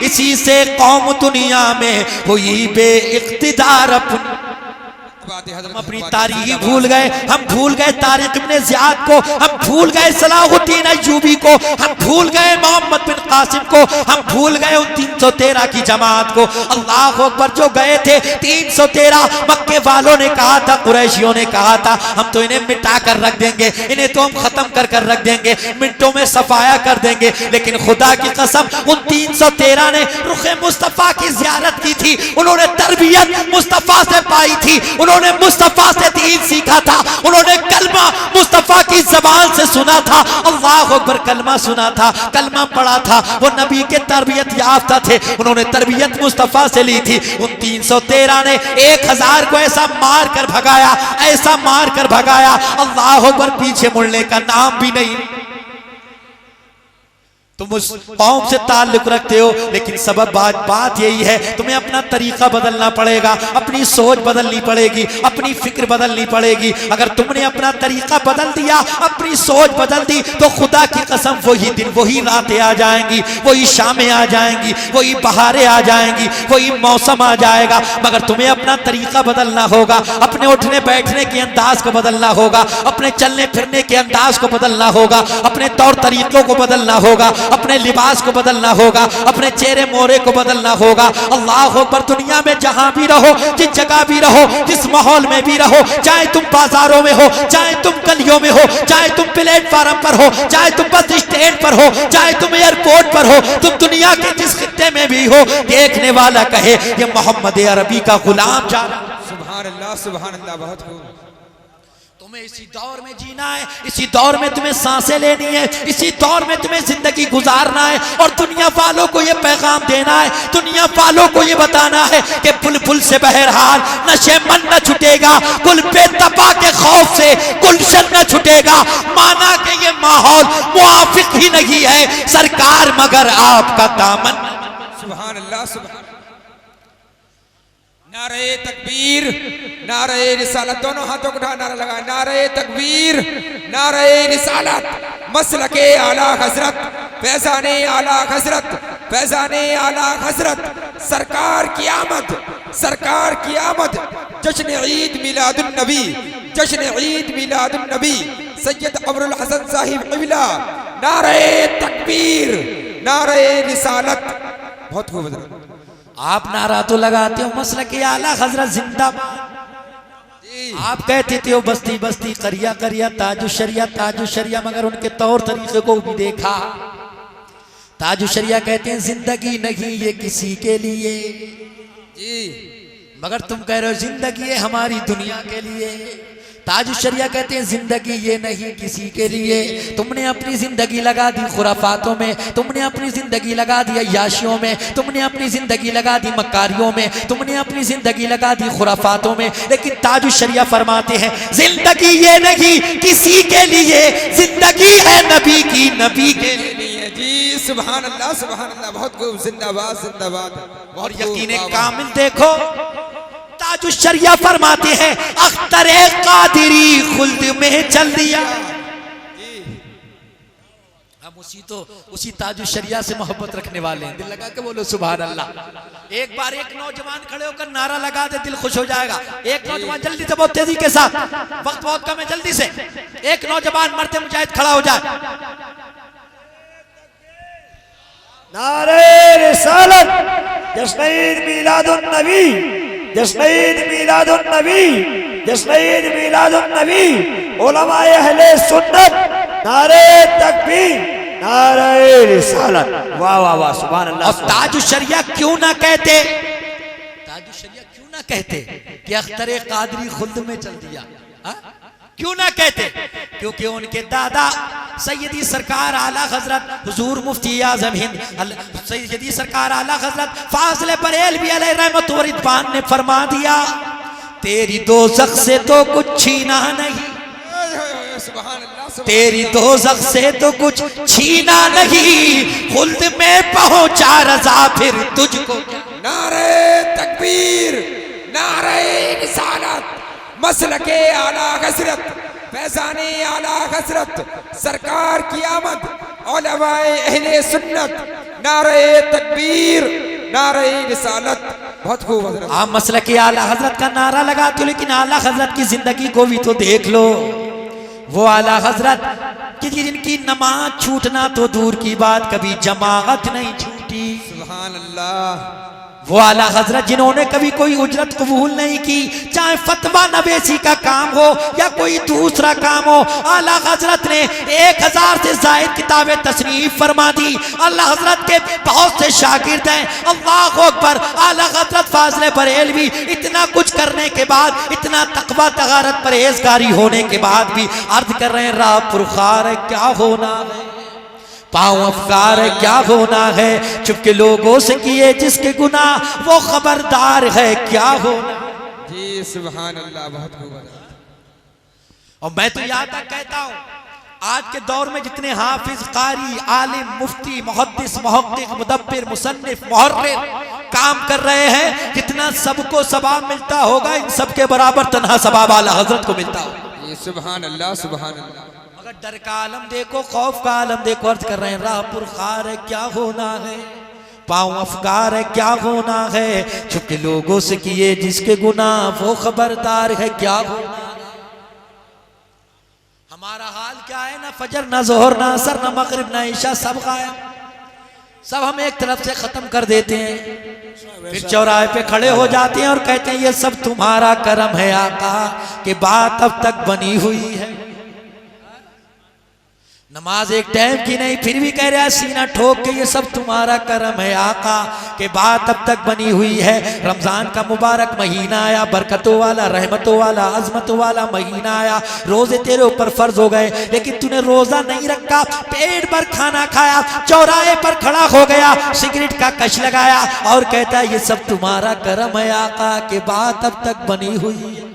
इसी से कौम दुनिया में हुई बेइख्तिदार। हम अपनी तारीख भूल गए, हम भूल गए तारिक इब्ने ज़ियाद को, हम भूल गए सलाहुद्दीन अय्यूबी को, हम भूल गए मोहम्मद बिन कासिम को, हम भूल गए उन 313 की जमात को। अल्लाह अकबर, जो गए थे 313, मक्के वालों ने कहा था, कुरैशियों ने कहा था हम तो इन्हें मिटा कर रख देंगे, इन्हें तो हम खत्म कर रख देंगे, मिनटों में सफाया कर देंगे। लेकिन खुदा की कसम उन 313 ने रुखे मुस्तफा की जियारत की थी, उन्होंने तरबियत मुस्तफा से पाई थी, उन्होंने मुस्तफा से दीन सीखा था, उन्होंने कलमा मुस्तफा की जबान कमाल से सुना था, अल्लाह अकबर, कलमा सुना था, कलमा पढ़ा था। वो नबी के तरबियत याफ्ता थे, उन्होंने तरबियत मुस्तफ़ा से ली थी। उन 313 ने 1000 को ऐसा मार कर भगाया, ऐसा मार कर भगाया, अल्लाह अकबर, पीछे मुड़ने का नाम भी नहीं। तुम उस कौम से ताल्लुक रखते हो, लेकिन सबब बात यही है, तुम्हें अपना तरीका बदलना पड़ेगा, अपनी सोच बदलनी पड़ेगी, अपनी फिक्र बदलनी पड़ेगी। अगर तुमने अपना तरीका बदल दिया, अपनी सोच बदल दी, तो खुदा की कसम वही दिन, वही रातें आ जाएंगी, वही शामें आ जाएंगी, वही बहारें आ जाएंगी, वही मौसम आ जाएगा। मगर तुम्हें अपना तरीका बदलना होगा, अपने उठने बैठने के अंदाज को बदलना होगा, अपने चलने फिरने के अंदाज को बदलना होगा, अपने तौर तरीकों को बदलना होगा, अपने लिबास को बदलना होगा, अपने चेहरे मोहरे को बदलना होगा। अल्लाह अकबर, दुनिया में जहां भी रहो, जिस जगह भी रहो, जिस माहौल में भी रहो, चाहे तुम बाजारों में हो, चाहे तुम गलियों में हो, चाहे तुम प्लेटफार्म पर हो, चाहे तुम बस स्टैंड पर हो, चाहे तुम एयरपोर्ट पर हो, तुम दुनिया के जिस खित्ते में भी हो, देखने वाला कहे ये मोहम्मद अरबी का गुलाम जा रहा है। सुभान अल्लाह, सुभान अल्लाह, बहुत खूब। तुम्हें इसी दौर में जीना है, इसी दौर में तुम्हें सांसें लेनी है, इसी दौर में तुम्हें जिंदगी गुजारना है, और दुनिया वालों को ये पैगाम देना है, दुनिया वालों को ये बताना है कि बुलबुल से बहरहाल नशे मन न छुटेगा, गुल बेतबा के खौफ से गुलशन न छुटेगा। माना कि ये माहौल मुआफिक ही नहीं है सरकार, मगर आपका दामन। सुभान अल्लाह, सुभान। नारे तकबीर, नारे रिसालत, दोनों हाथों को उठा नारा लगा, नारे तकबीर, नारे रिसालत, मसलके आला हजरत, फैजाने आला हजरत, फैजाने आला हजरत, सरकार की आमद, सरकार की आमद। जश्न ईद मिलादुन नबी, जश्न ईद मिलादुन नबी, सैयद अमरुल हसन साहिब क़िबला, नारे तकबीर, नारे रिसालत। बहुत खूब। आप नारा तो लगाते हो मसलक के आला हजरत जिंदाबाद, आप कहते थे हो बस्ती बस्ती, करिया करिया, ताजु शरिया, ताजु शरिया, मगर उनके तौर तरीके को भी देखा। ताजु शरिया कहते हैं जिंदगी नहीं ये किसी के लिए जी, मगर तुम कह रहे हो जिंदगी है हमारी दुनिया के लिए। ताजु शरिया कहते हैं जिंदगी ये नहीं किसी के लिए। तुमने अपनी जिंदगी लगा दी खुराफातों में, तुमने अपनी जिंदगी लगा दी अय्याशियों में, तुमने अपनी जिंदगी लगा दी मकारियों में, तुमने अपनी जिंदगी लगा दी खुराफातों में। लेकिन ताजु शरिया फरमाते हैं जिंदगी ये नहीं किसी के लिए, जिंदगी है नबी की, नबी के लिए जी। सुभान अल्लाह, सुभान अल्लाह, बहुत खूब, जिंदाबाद, जिंदाबाद। और यकीन कामिल देखो, ताजु शरिया फरमाते हैं अख्तरे कादिरी खुल्द में चल दिया। हम उसी ताजु शरिया से मोहब्बत रखने वाले हैं, दिल लगा के बोलो सुभान अल्लाह। एक बार एक नौजवान खड़े होकर नारा लगा दे, दिल खुश हो जाएगा। एक नौजवान जल्दी से, बहुत तेजी के साथ, वक्त बहुत कम है, जल्दी से एक नौजवान मर्द मुजाहिद खड़ा हो जाए। नारे रिसालत, जश्न ईद मिलादुन नबी, जश्न ईद मिलादुन नबी, जश्न ईद मिलादुन नबी, उलमाए अहले सुन्नत, नारे तकबीर, नारे रिसालत। वाह वाह वाह, सुभान अल्लाह। और ताजु शरिया क्यों ना कहते, ताजु शरिया क्यों ना कहते कि अख्तरे कादरी खुल्द में चल दिया, हा? क्यों ना कहते? क्योंकि उनके दादा सैयदी सरकार आला हजरत हुजूर मुफ्ती आजम हिंद सैयदी सरकार आला हजरत फाज़िल बरेलवी अलैहि रहमत व रिदवान ने फरमा दिया, तेरी दोज़ख से तो कुछ छीना नहीं, तेरी दोज़ख से तो कुछ छीना नहीं, खुल्द में पहुंचा रज़ा फिर तुझको क्या। नारे तकबीर, नारे रिसालत, मसलके आला हजरत, फैज़ाने आला हजरत, सरकार की आमद, उलमाए अहले सुन्नत, नारे तकबीर, नारे रिसालत। बहुत खूब हजरत। आप मसलके आला हजरत का नारा लगाते हो, लेकिन आला हजरत की जिंदगी को भी तो देख लो। वो आला हजरत कि जिनकी नमाज छूटना तो दूर की बात, कभी जमाअत नहीं छूटी। सुभान अल्लाह। वो आला हजरत जिन्होंने कभी कोई उजरत कबूल नहीं की, चाहे फतवा नवेसी का काम हो या कोई दूसरा काम हो। आला हजरत ने 1000 से जायद किताबें तसनीफ फरमा दी। आला हजरत के बहुत से शागिर्द हैं। अल्लाह अकबर। आला हजरत फाजले बरेलवी इतना कुछ करने के बाद, इतना तकवा तगारत परहेजगारी होने के बाद भी अर्ज कर रहे हैं राह पुरखार है क्या होना है, पाँव अफकार है क्या होना है, चुपके लोगों से किए जिसके गुनाह वो खबरदार है क्या होना। जी सुभान अल्लाह, बहुत खूब। और मैं तो यहाँ तक कहता हूँ आज के दौर में जितने हाफिज, कारी, आलिम, मुफ्ती, मुहद्दिस, मुहक्किक, मुदब्बिर, मुसन्निफ, मुहर्रिर काम कर रहे हैं, जितना सबको सवाब मिलता होगा इन सब के बराबर तन्हा सवाब आला हजरत को मिलता होगा। ये सुभान अल्लाह, सुभान अल्लाह। मगर डर का आलम देखो, खौफ का आलम देखो। अर्ज कर रहे हैं राह पुरखार है क्या होना है, पाँव अफगार है क्या होना है, छुपके लोगों से किए जिसके गुनाह वो खबरदार है क्या होना है। हमारा हाल क्या है, ना फजर, ना जोहर, ना असर, ना मगरिब, ना ईशा, सब गायब, सब हम एक तरफ से खत्म कर देते हैं। फिर चौराहे पे खड़े हो जाते हैं और कहते हैं ये सब तुम्हारा करम है आका, कि बात अब तक बनी हुई है। नमाज एक टाइम की नहीं, फिर भी कह रहा है सीना ठोक के ये सब तुम्हारा करम है आका, के बात अब तक बनी हुई है। रमजान का मुबारक महीना आया, बरकतों वाला, रहमतों वाला, अजमतों वाला महीना आया। रोजे तेरे ऊपर फर्ज हो गए, लेकिन तूने रोजा नहीं रखा, पेट भर खाना खाया, चौराहे पर खड़ा हो गया, सिगरेट का कश लगाया और कहता है ये सब तुम्हारा करम है आका, के बात अब तक बनी हुई है।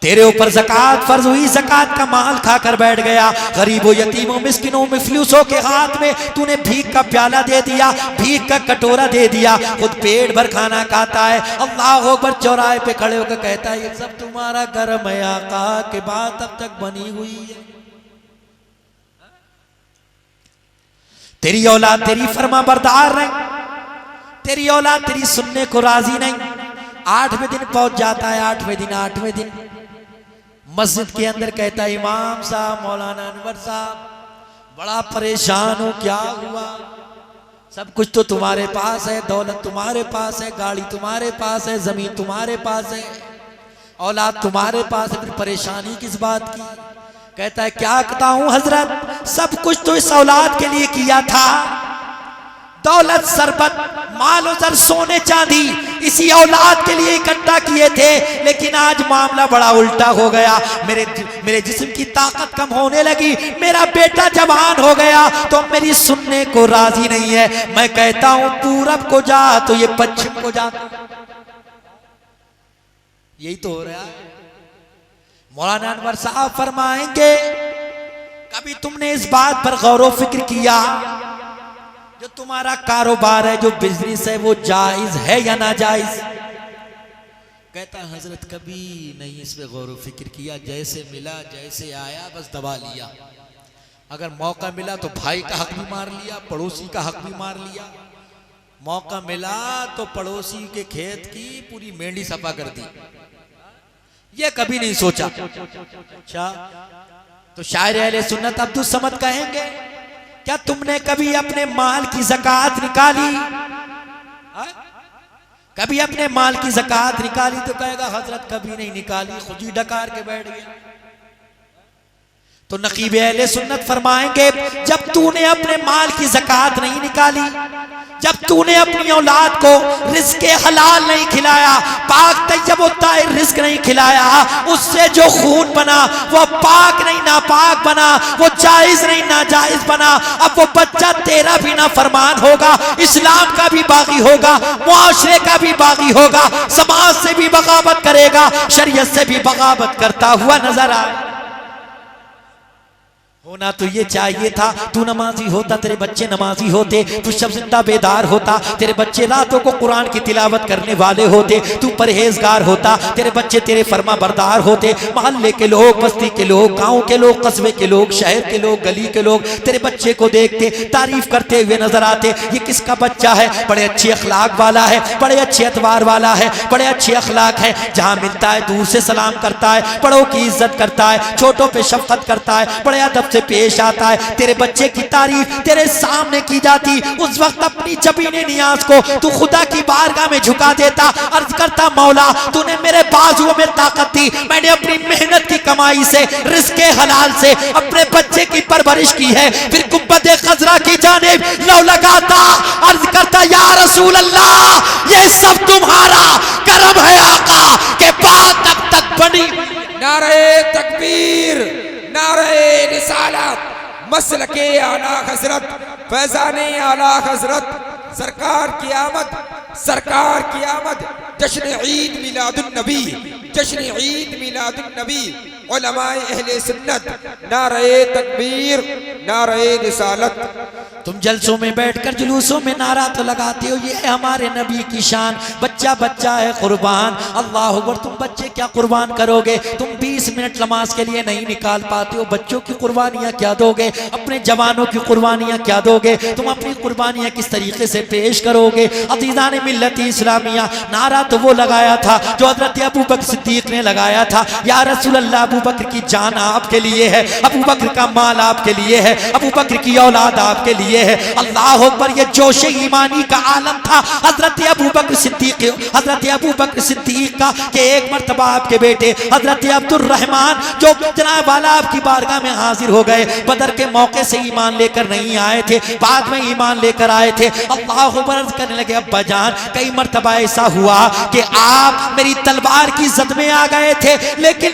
तेरे ऊपर ज़कात फर्ज हुई, ज़कात का माल खाकर बैठ गया, गरीबों, यतीमों, मिस्किनों, मुफलिसों के हाथ में तूने भीख का प्याला दे दिया, भीख का कटोरा दे दिया, खुद पेट भर खाना खाता है। अल्लाह अकबर, चौराहे पे खड़े होकर कहता है ये सब तुम्हारा करम है आका, के बात अब तक बनी हुई है। तेरी औलाद तेरी फरमा बरदार नहीं, तेरी औलाद तेरी सुनने को राजी नहीं। 8वें दिन पहुंच जाता है, 8वें दिन मस्जिद के अंदर कहता है इमाम साहब, मौलाना अनवर साहब, बड़ा परेशान हूं, क्या हुआ? सब कुछ तो तुम्हारे पास है, दौलत तुम्हारे पास है, गाड़ी तुम्हारे पास है, जमीन तुम्हारे पास है, औलाद तुम्हारे पास है, फिर परेशानी किस बात की? कहता है क्या बताऊं हजरत, सब कुछ तो इस औलाद के लिए किया था, दौलत, सरबत, माल और सोने चांदी इसी औलाद के लिए इकट्ठा किए थे, लेकिन आज मामला बड़ा उल्टा हो गया। मेरे जिस्म की ताकत कम होने लगी, मेरा बेटा जवान हो गया तो मेरी सुनने को राजी नहीं है। मैं कहता हूं पूरब को जा तो ये पश्चिम को जा, यही तो हो रहा है। मौलाना अनवर साहब फरमाएंगे कभी तुमने इस बात पर गौर फिक्र किया जो तुम्हारा कारोबार है, जो बिजनेस है, वो जायज है या नाजायज? कहता है हजरत कभी नहीं इस पे गौर फिक्र किया, जैसे मिला जैसे आया बस दबा लिया। अगर मौका मिला तो भाई का हक भी मार लिया, पड़ोसी का हक भी मार लिया, मौका मिला तो पड़ोसी के खेत की पूरी मेंढी सफा कर दी, ये कभी नहीं सोचा। अच्छा तो शायर अहले सुन्नत अब्दुल समद कहेंगे क्या तुमने कभी अपने माल की ज़कात निकाली? कभी अपने माल की ज़कात निकाली? तो कहेगा हजरत कभी नहीं निकाली, खुद ही डकार के बैठ गया। तो नकीब अहले सुन्नत फरमाएंगे जब तूने अपने माल की ज़कात नहीं निकाली, जब तूने अपनी औलाद को रिज़्क़े हलाल नहीं खिलाया, पाक तय्यब व ताहिर रिज़्क़ नहीं खिलाया, उससे जो खून बना वो पाक नहीं नापाक बना, वो जायज़ नहीं नाजायज़ बना। अब वो बच्चा तेरा भी ना फरमान होगा, इस्लाम का भी बागी होगा, मुआशरे का भी बागी होगा, समाज से भी बगावत करेगा, शरीयत से भी बगावत करता हुआ नजर आए। होना तो ये चाहिए था तू नमाजी होता, तेरे बच्चे नमाजी होते, तू शब जिंदा बेदार होता, तेरे बच्चे रातों को कुरान की तिलावत करने वाले होते, तू परहेजगार होता, तेरे बच्चे तेरे फरमा बरदार होते, मोहल्ले के लोग, बस्ती के लोग, गांव के लोग, कस्बे के लोग, शहर के लोग, गली के लोग तेरे बच्चे को देखते, तारीफ करते हुए नजर आते, ये किसका बच्चा है, बड़े अच्छे अखलाक वाला है, बड़े अच्छे अतवार वाला है, बड़े अच्छे अखलाक है, जहाँ मिलता है दूर से सलाम करता है, बड़ों की इज्जत करता है, छोटों पे शफकत करता है, बड़े अदब से पेश आता है, तेरे बच्चे की तारीफ तेरे सामने की जाती, उस वक्त अपनी जबीने नियाज को तू खुदा की बारगाह में झुका देता, अर्ज करता मौला तूने मेरे बाजुओं में ताकत दी, मैंने अपनी मेहनत की कमाई से रिज़्क़े हलाल से अपने बच्चे की परवरिश की है, फिर गुंबद खजरा की जानिब लौ लगाता, अर्ज करता या रसूल अल्लाह ये सब तुम्हारा करम है आका के बाद तक बनी। नारे तकबीर, नारे रिसालत, मसलके आला हजरत, फैजाने आला हजरत, सरकार की आमद, सरकार की आमद, जश्न ईद मिलादुन नबी, जश्न ईद मिलादुन नबी, उलमाए अहले सुन्नत, नारे तकबीर, नारे रिसालत। तुम जलसों में बैठकर जुलूसों में नारा तो लगाते हो, ये है हमारे नबी की शान, बच्चा बच्चा है कुर्बान, अल्लाह अकबर। तुम बच्चे क्या कुर्बान करोगे, तुम 20 मिनट नमाज के लिए नहीं निकाल पाते हो, बच्चों की कुर्बानियाँ क्या दोगे, अपने जवानों की कुर्बानियाँ क्या दोगे, तुम अपनी कुर्बानियाँ किस तरीके से पेश करोगे। अज़ीज़ान मिल्लत इस्लामिया, नारा तो वो लगाया था जो हज़रत अबू बकर सिद्दीक़ ने लगाया था, या रसूल अल्लाह अबू बकर की जान आपके लिए है, अबू बकर का माल आपके लिए है, अबू बकर की औलाद आपके लिए है। अल्लाह अकबर, ये जोश ईमानी का आलम था हजरत अबू बकर सिद्दीक, हजरत अबू बकर सिद्दीक का कि एक मर्तबा आपके बेटे हजरत अब्दुर्रहमान जो जनाब वाला आपकी बारगाह में हाजिर हो गए, बदर के मौके से ईमान लेकर नहीं आए थे, बाद में ईमान लेकर आए थे। अल्लाह अकबर करने लगे, अब्बा जान कई मर्तबा ऐसा हुआ कि आप मेरी तलवार की जद में आ गए थे, लेकिन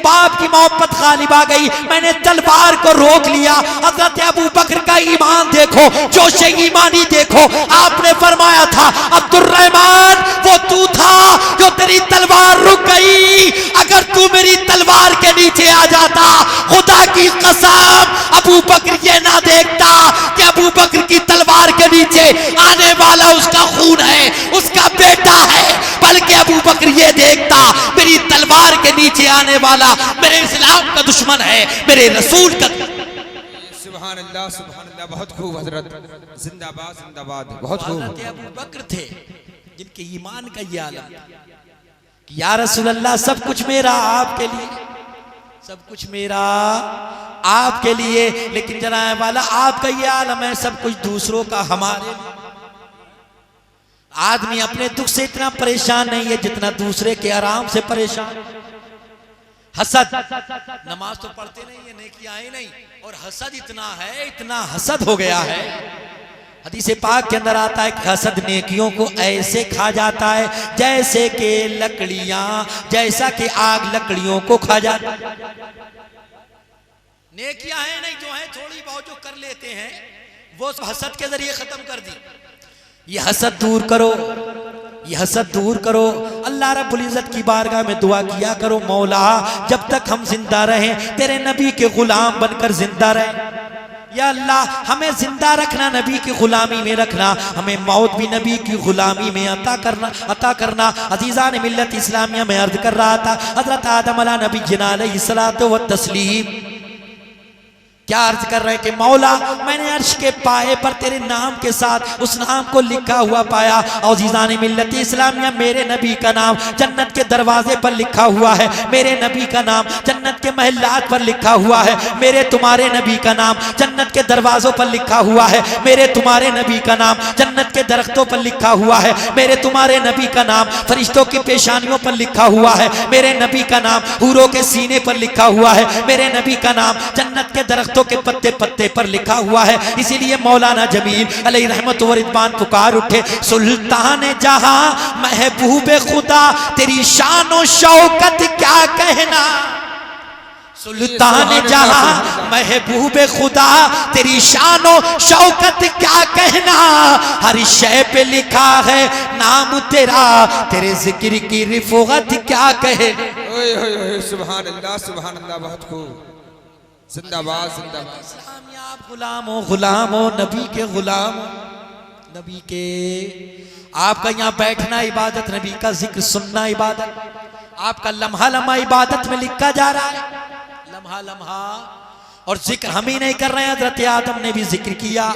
बाप की मोहब्बत गालिब आ गई, मैंने तलवार को रोक लिया। हजरत अबू बकर का ईमान देखो, जोश ईमानी देखो, आपने फरमाया था अब्दुर्रहमान वो तू था जो तेरी तलवार रुक गई, अगर तू मेरी तलवार के नीचे आ जाता, खुदा की कसम अबू बकर ये ना देखता कि अबू बकर की तलवार के नीचे आने वाला उसका खून है, उसका बेटा है, बल्कि अबू बकर ये देखता मेरी तलवार के नीचे आने वाला मेरे इस्लाम का दुश्मन है, मेरे रसूल का। सुभान अल्लाह, सुभान अल्लाह, बहुत खूब हजरत, जिंदाबाद जिंदाबाद, बहुत खूब। अबू बकर थे जिनके ईमान का ये आलम कि या रसूल अल्लाह सब कुछ मेरा आपके लिए, सब कुछ मेरा आपके लिए, लेकिन जनाब वाला आपका ये आलम है सब कुछ दूसरों का हमारे लिए। आदमी अपने दुख से इतना परेशान नहीं है जितना दूसरे के आराम से परेशान। हसद, नमाज तो पढ़ते नहीं है, नेकियां ही नहीं, और हसद इतना है, इतना हसद हो गया है। हदीस पाक के अंदर आता है कि हसद नेकियों को ऐसे खा जाता है जैसे कि लकड़ियां, जैसा कि आग लकड़ियों को खा जाता है। नेकियां हैं नहीं जो है थोड़ी बहुत जो कर लेते हैं, वो हसद के जरिए खत्म कर दी। ये हसद दूर करो, ये हसद दूर करो। अल्लाह रब्बुल इज़्ज़त की बारगाह में दुआ किया करो, मौला जब तक हम जिंदा रहें तेरे नबी के गुलाम बनकर जिंदा रहें। या अल्लाह हमें जिंदा रखना, नबी की गुलामी में रखना, हमें मौत भी नबी की गुलामी में अता करना। अज़ीज़ान मिल्लत इस्लामिया में अर्ज कर रहा था हज़रत आदम अला नबी अलैहिस्सलातु व तस्लीम क्या अर्ज कर रहे हैं कि मौला मैंने अर्श के पाए पर तेरे नाम के साथ उस नाम को लिखा हुआ पाया। और अज़ीज़ान मिल्लत इस्लामिया, मेरे नबी का नाम जन्नत के दरवाजे पर लिखा हुआ है, मेरे नबी का नाम जन्नत के महलात पर लिखा हुआ है, मेरे तुम्हारे नबी का नाम जन्नत के दरवाजों पर लिखा हुआ है, मेरे तुम्हारे नबी का नाम जन्नत के दरख्तों पर लिखा हुआ है, मेरे तुम्हारे नबी का नाम फरिश्तों की पेशानियों पर लिखा हुआ है, मेरे नबी का नाम हूरों के सीने पर लिखा हुआ है, मेरे नबी का नाम जन्नत के दरख्तों के पत्ते पत्ते पर लिखा हुआ है। इसीलिए मौलाना जमील अलैहि रहमत व रिदवान पुकार उठे, सुल्तान जहां महबूब खुदा तेरी शान और शौकत क्या कहना। सुल्तान जहां महबूब खुदा तेरी शान और शौकत क्या कहना। हर शय पे लिखा है नाम तेरा, तेरे जिक्र की रिफ़अत क्या कहे। ओए ओए ओए, सुभान अल्लाह, सुभान अल्लाह, बहुत खूब, जिंदाबाद जिंदाबाद। गुलाम हो, गुलाम हो, नबी के गुलाम, नबी के। आपका यहाँ बैठना इबादत, नबी का जिक्र सुनना इबादत, आपका लम्हा लम्हा इबादत में लिखा जा रहा है, लम्हा लम्हा। और जिक्र हम ही नहीं कर रहे हैं, हज़रत आदम ने भी जिक्र किया,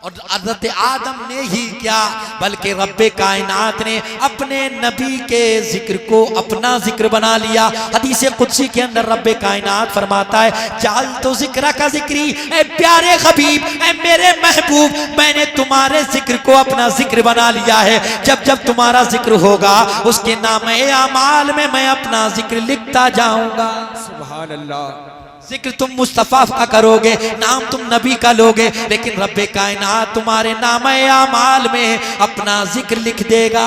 और हज़रत आदम ने ही क्या बल्कि रब्बे कायनात ने अपने नबी के जिक्र को अपना जिक्र बना लिया। हदीस कुदसी के अंदर रब्बे कायनात फरमाता है जाल तो जिक्र का जिक्री, ए प्यारे हबीब, ए मेरे महबूब, मैंने तुम्हारे जिक्र को अपना जिक्र बना लिया है। जब जब तुम्हारा जिक्र होगा उसके नामे आमाल में मैं अपना जिक्र लिखता जाऊंगा। सुभान अल्लाह। जिक्र तुम मुस्तफ़ा का करोगे, नाम तुम नबी का लोगे, लेकिन रब्बे कायनात तुम्हारे नामे आमाल में अपना जिक्र लिख देगा।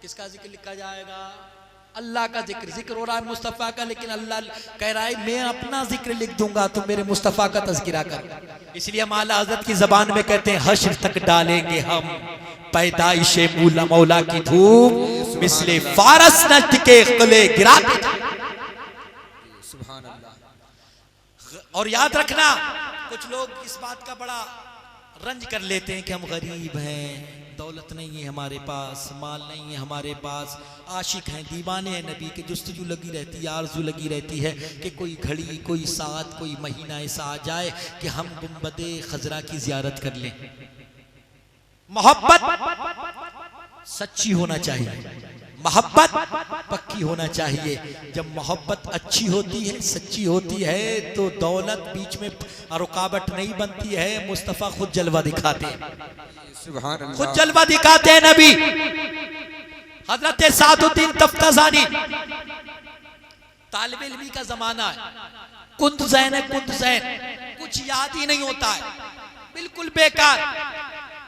किसका जिक्र लिखा जाएगा? अल्लाह का जिक्र। जिक्र हो रहा है मुस्तफ़ा का, लेकिन अल्लाह कह रहा है मैं अपना जिक्र लिख दूंगा, तुम मेरे मुस्तफ़ा का तज़किरा कर। इसलिए हम आला हज़रत की ज़बान में कहते हैं हश्र तक डालेंगे हम पैदाइशे मौला की धूप मिसले फारस नट के क़िले गिराते। और याद रखना कुछ लोग इस बात का बड़ा रंज कर लेते हैं कि हम गरीब हैं, दौलत नहीं है हमारे पास, माल नहीं है हमारे पास, आशिक हैं, दीवाने हैं नबी के, जुस्तजू लगी रहती है, आरजू लगी रहती है कि कोई घड़ी, कोई साथ, कोई महीना ऐसा आ जाए कि हम गुंबदे खजरा की जियारत कर लें। मोहब्बत सच्ची होना चाहिए, मोहब्बत पक्की होना चाहिए। जब मोहब्बत अच्छी होती है, सच्ची होती है, तो दौलत बीच में रुकावट नहीं बनती है। मुस्तफ़ा खुद जलवा दिखाते हैं, खुद जलवा दिखाते हैं नबी। हजरत सादुद्दीन तफ्ताज़ानी, तालिब इल्मी का जमाना है, कुंद ज़ैन है, कुंद ज़ैन, कुछ याद ही नहीं होता है, बिल्कुल बेकार।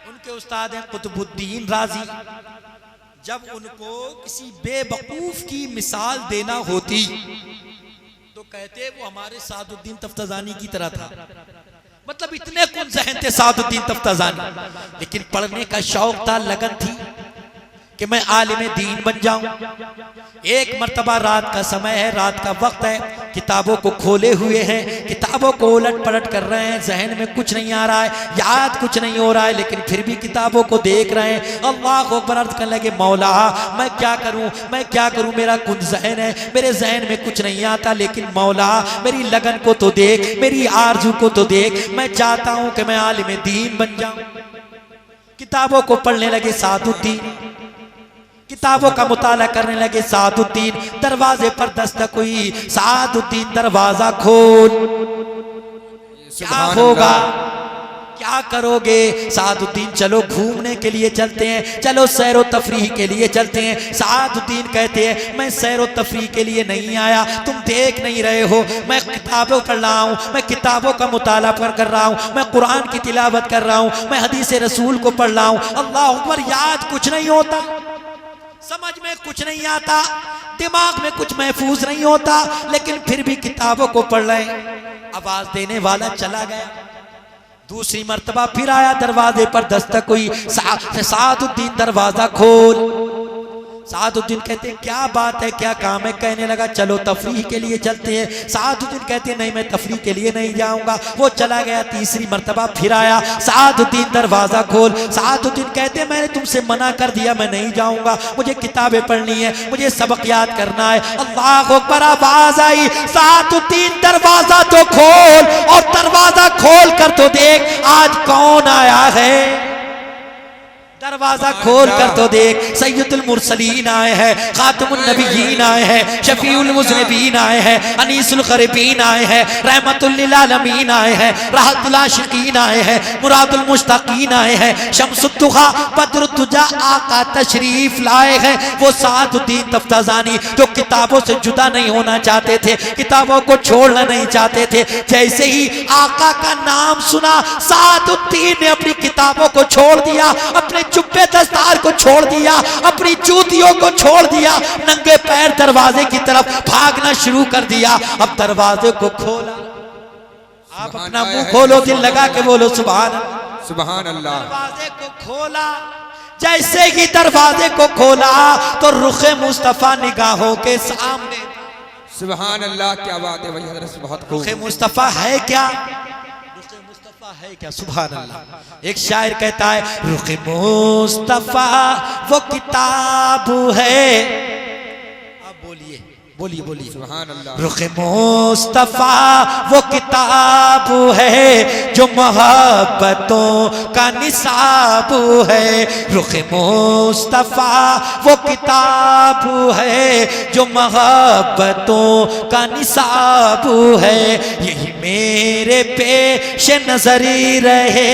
उनके उस्ताद हैं कुतुबुद्दीन राजी। जब उनको किसी बेवकूफ की मिसाल देना होती तो कहते वो हमारे सादुद्दीन तफ्ताज़ानी की तरह था। मतलब इतने कुन ज़हन थे सादुद्दीन तफ्ताज़ानी, लेकिन पढ़ने का शौक था, लगन थी कि मैं आलिम दीन बन जाऊं। एक मर्तबा रात का समय है, रात का वक्त है, किताबों को खोले हुए हैं, किताबों को उलट पलट कर रहे हैं, जहन में कुछ नहीं आ रहा है, याद कुछ नहीं हो रहा है, लेकिन फिर भी किताबों को देख रहे हैं। अल्लाह अकबर अर्ज़ करने लगे मौला मैं क्या करूं, मैं क्या करूं, मेरा कुन जहन है, मेरे जहन में कुछ नहीं आता, लेकिन मौला मेरी लगन को तो देख, मेरी आरजू को तो देख, मैं चाहता हूं कि मैं आलिम दीन बन जाऊं। किताबों को पढ़ने लगे सादुद्दीन, किताबों का मुताला करने लगे सादुद्दीन। दरवाजे पर दस्तक हुई, सादुद्दीन दरवाजा खोल। क्या होगा, क्या करोगे? सादुद्दीन चलो घूमने के लिए चलते हैं, चलो सैरो तफरीह के लिए चलते हैं। सादुद्दीन कहते हैं मैं सैरो तफरीह के लिए नहीं आया, तुम देख नहीं रहे हो, मैं किताबों पढ़ रहा हूँ, मैं किताबों का मुताला कर रहा हूँ, मैं कुरान की तिलावत कर रहा हूँ, मैं हदीस रसूल को पढ़ रहा हूँ। अल्लाह अकबर, याद कुछ नहीं होता, समझ में कुछ नहीं आता, दिमाग में कुछ महफूज नहीं होता, लेकिन फिर भी किताबों को पढ़ रहे। आवाज देने वाला चला गया, दूसरी मर्तबा फिर आया, दरवाजे पर दस्तक हुई, सादुद्दीन दरवाजा खोल। सादुद्दीन कहते हैं क्या बात है, क्या काम है? कहने लगा चलो तफरीह के लिए चलते हैं। सादुद्दीन कहते हैं नहीं मैं तफरीह के लिए नहीं जाऊंगा। वो चला गया, तीसरी मर्तबा फिर आया, सादुद्दीन दरवाजा खोल। सादुद्दीन कहते हैं मैंने तुमसे मना कर दिया, मैं नहीं जाऊंगा, मुझे किताबें पढ़नी है, मुझे सबक याद करना है। अल्लाह अकबर, आवाज आई, सादुद्दीन दरवाजा तो खोल, और दरवाजा खोल कर तो देख आज कौन आया है। दरवाजा खोल कर तो देख, सैयदुल मुरसलीन आए हैं, खातमुन नबिय्यीन आए हैं, शफीउल मुज़निबीन आए हैं, अनीसुल ग़रीबीन आए हैं, रहमतुल लिल आलमीन आए हैं, राहतुल आशिकीन आए हैं, मुरादुल मुश्ताकीन आए हैं, शम्सुद दुहा बद्रुद दुजा आका तशरीफ लाए हैं। वो सादुद्दीन तफ्ताज़ानी जो किताबों से जुदा नहीं होना चाहते थे, किताबों को छोड़ना नहीं चाहते थे, जैसे ही आका का नाम सुना सादुद्दीन ने अपनी किताबों को छोड़ दिया, अपने चुप्पे दस्तार को छोड़ दिया, अपनी जूतियों को छोड़ दिया, नंगे पैर दरवाजे की तरफ भागना शुरू कर दिया। अब दरवाजे को खोला, आप अपना मुंह खोलो, दिल लगा के बोलो सुभान सुभान अल्लाह। दरवाजे को खोला, जैसे ही दरवाजे को खोला तो रुखे मुस्तफा निगाहों के सामने। सुभान अल्लाह, क्या बात है भाई हज़रत, बहुत खूब। रुखे मुस्तफा है क्या, है क्या? सुभान अल्लाह। एक शायर कहता है रुख मुस्तफा वो किताब है, आप बोलिए बोलिए बोलिए। सुभान अल्लाह। रुख मुस्तफा वो किताब है जो मोहब्बतों का निसाब है। रुख मुस्तफा वो किताब है जो मोहब्बतों का निसाब है। यही मेरे पेश नजरी रहे,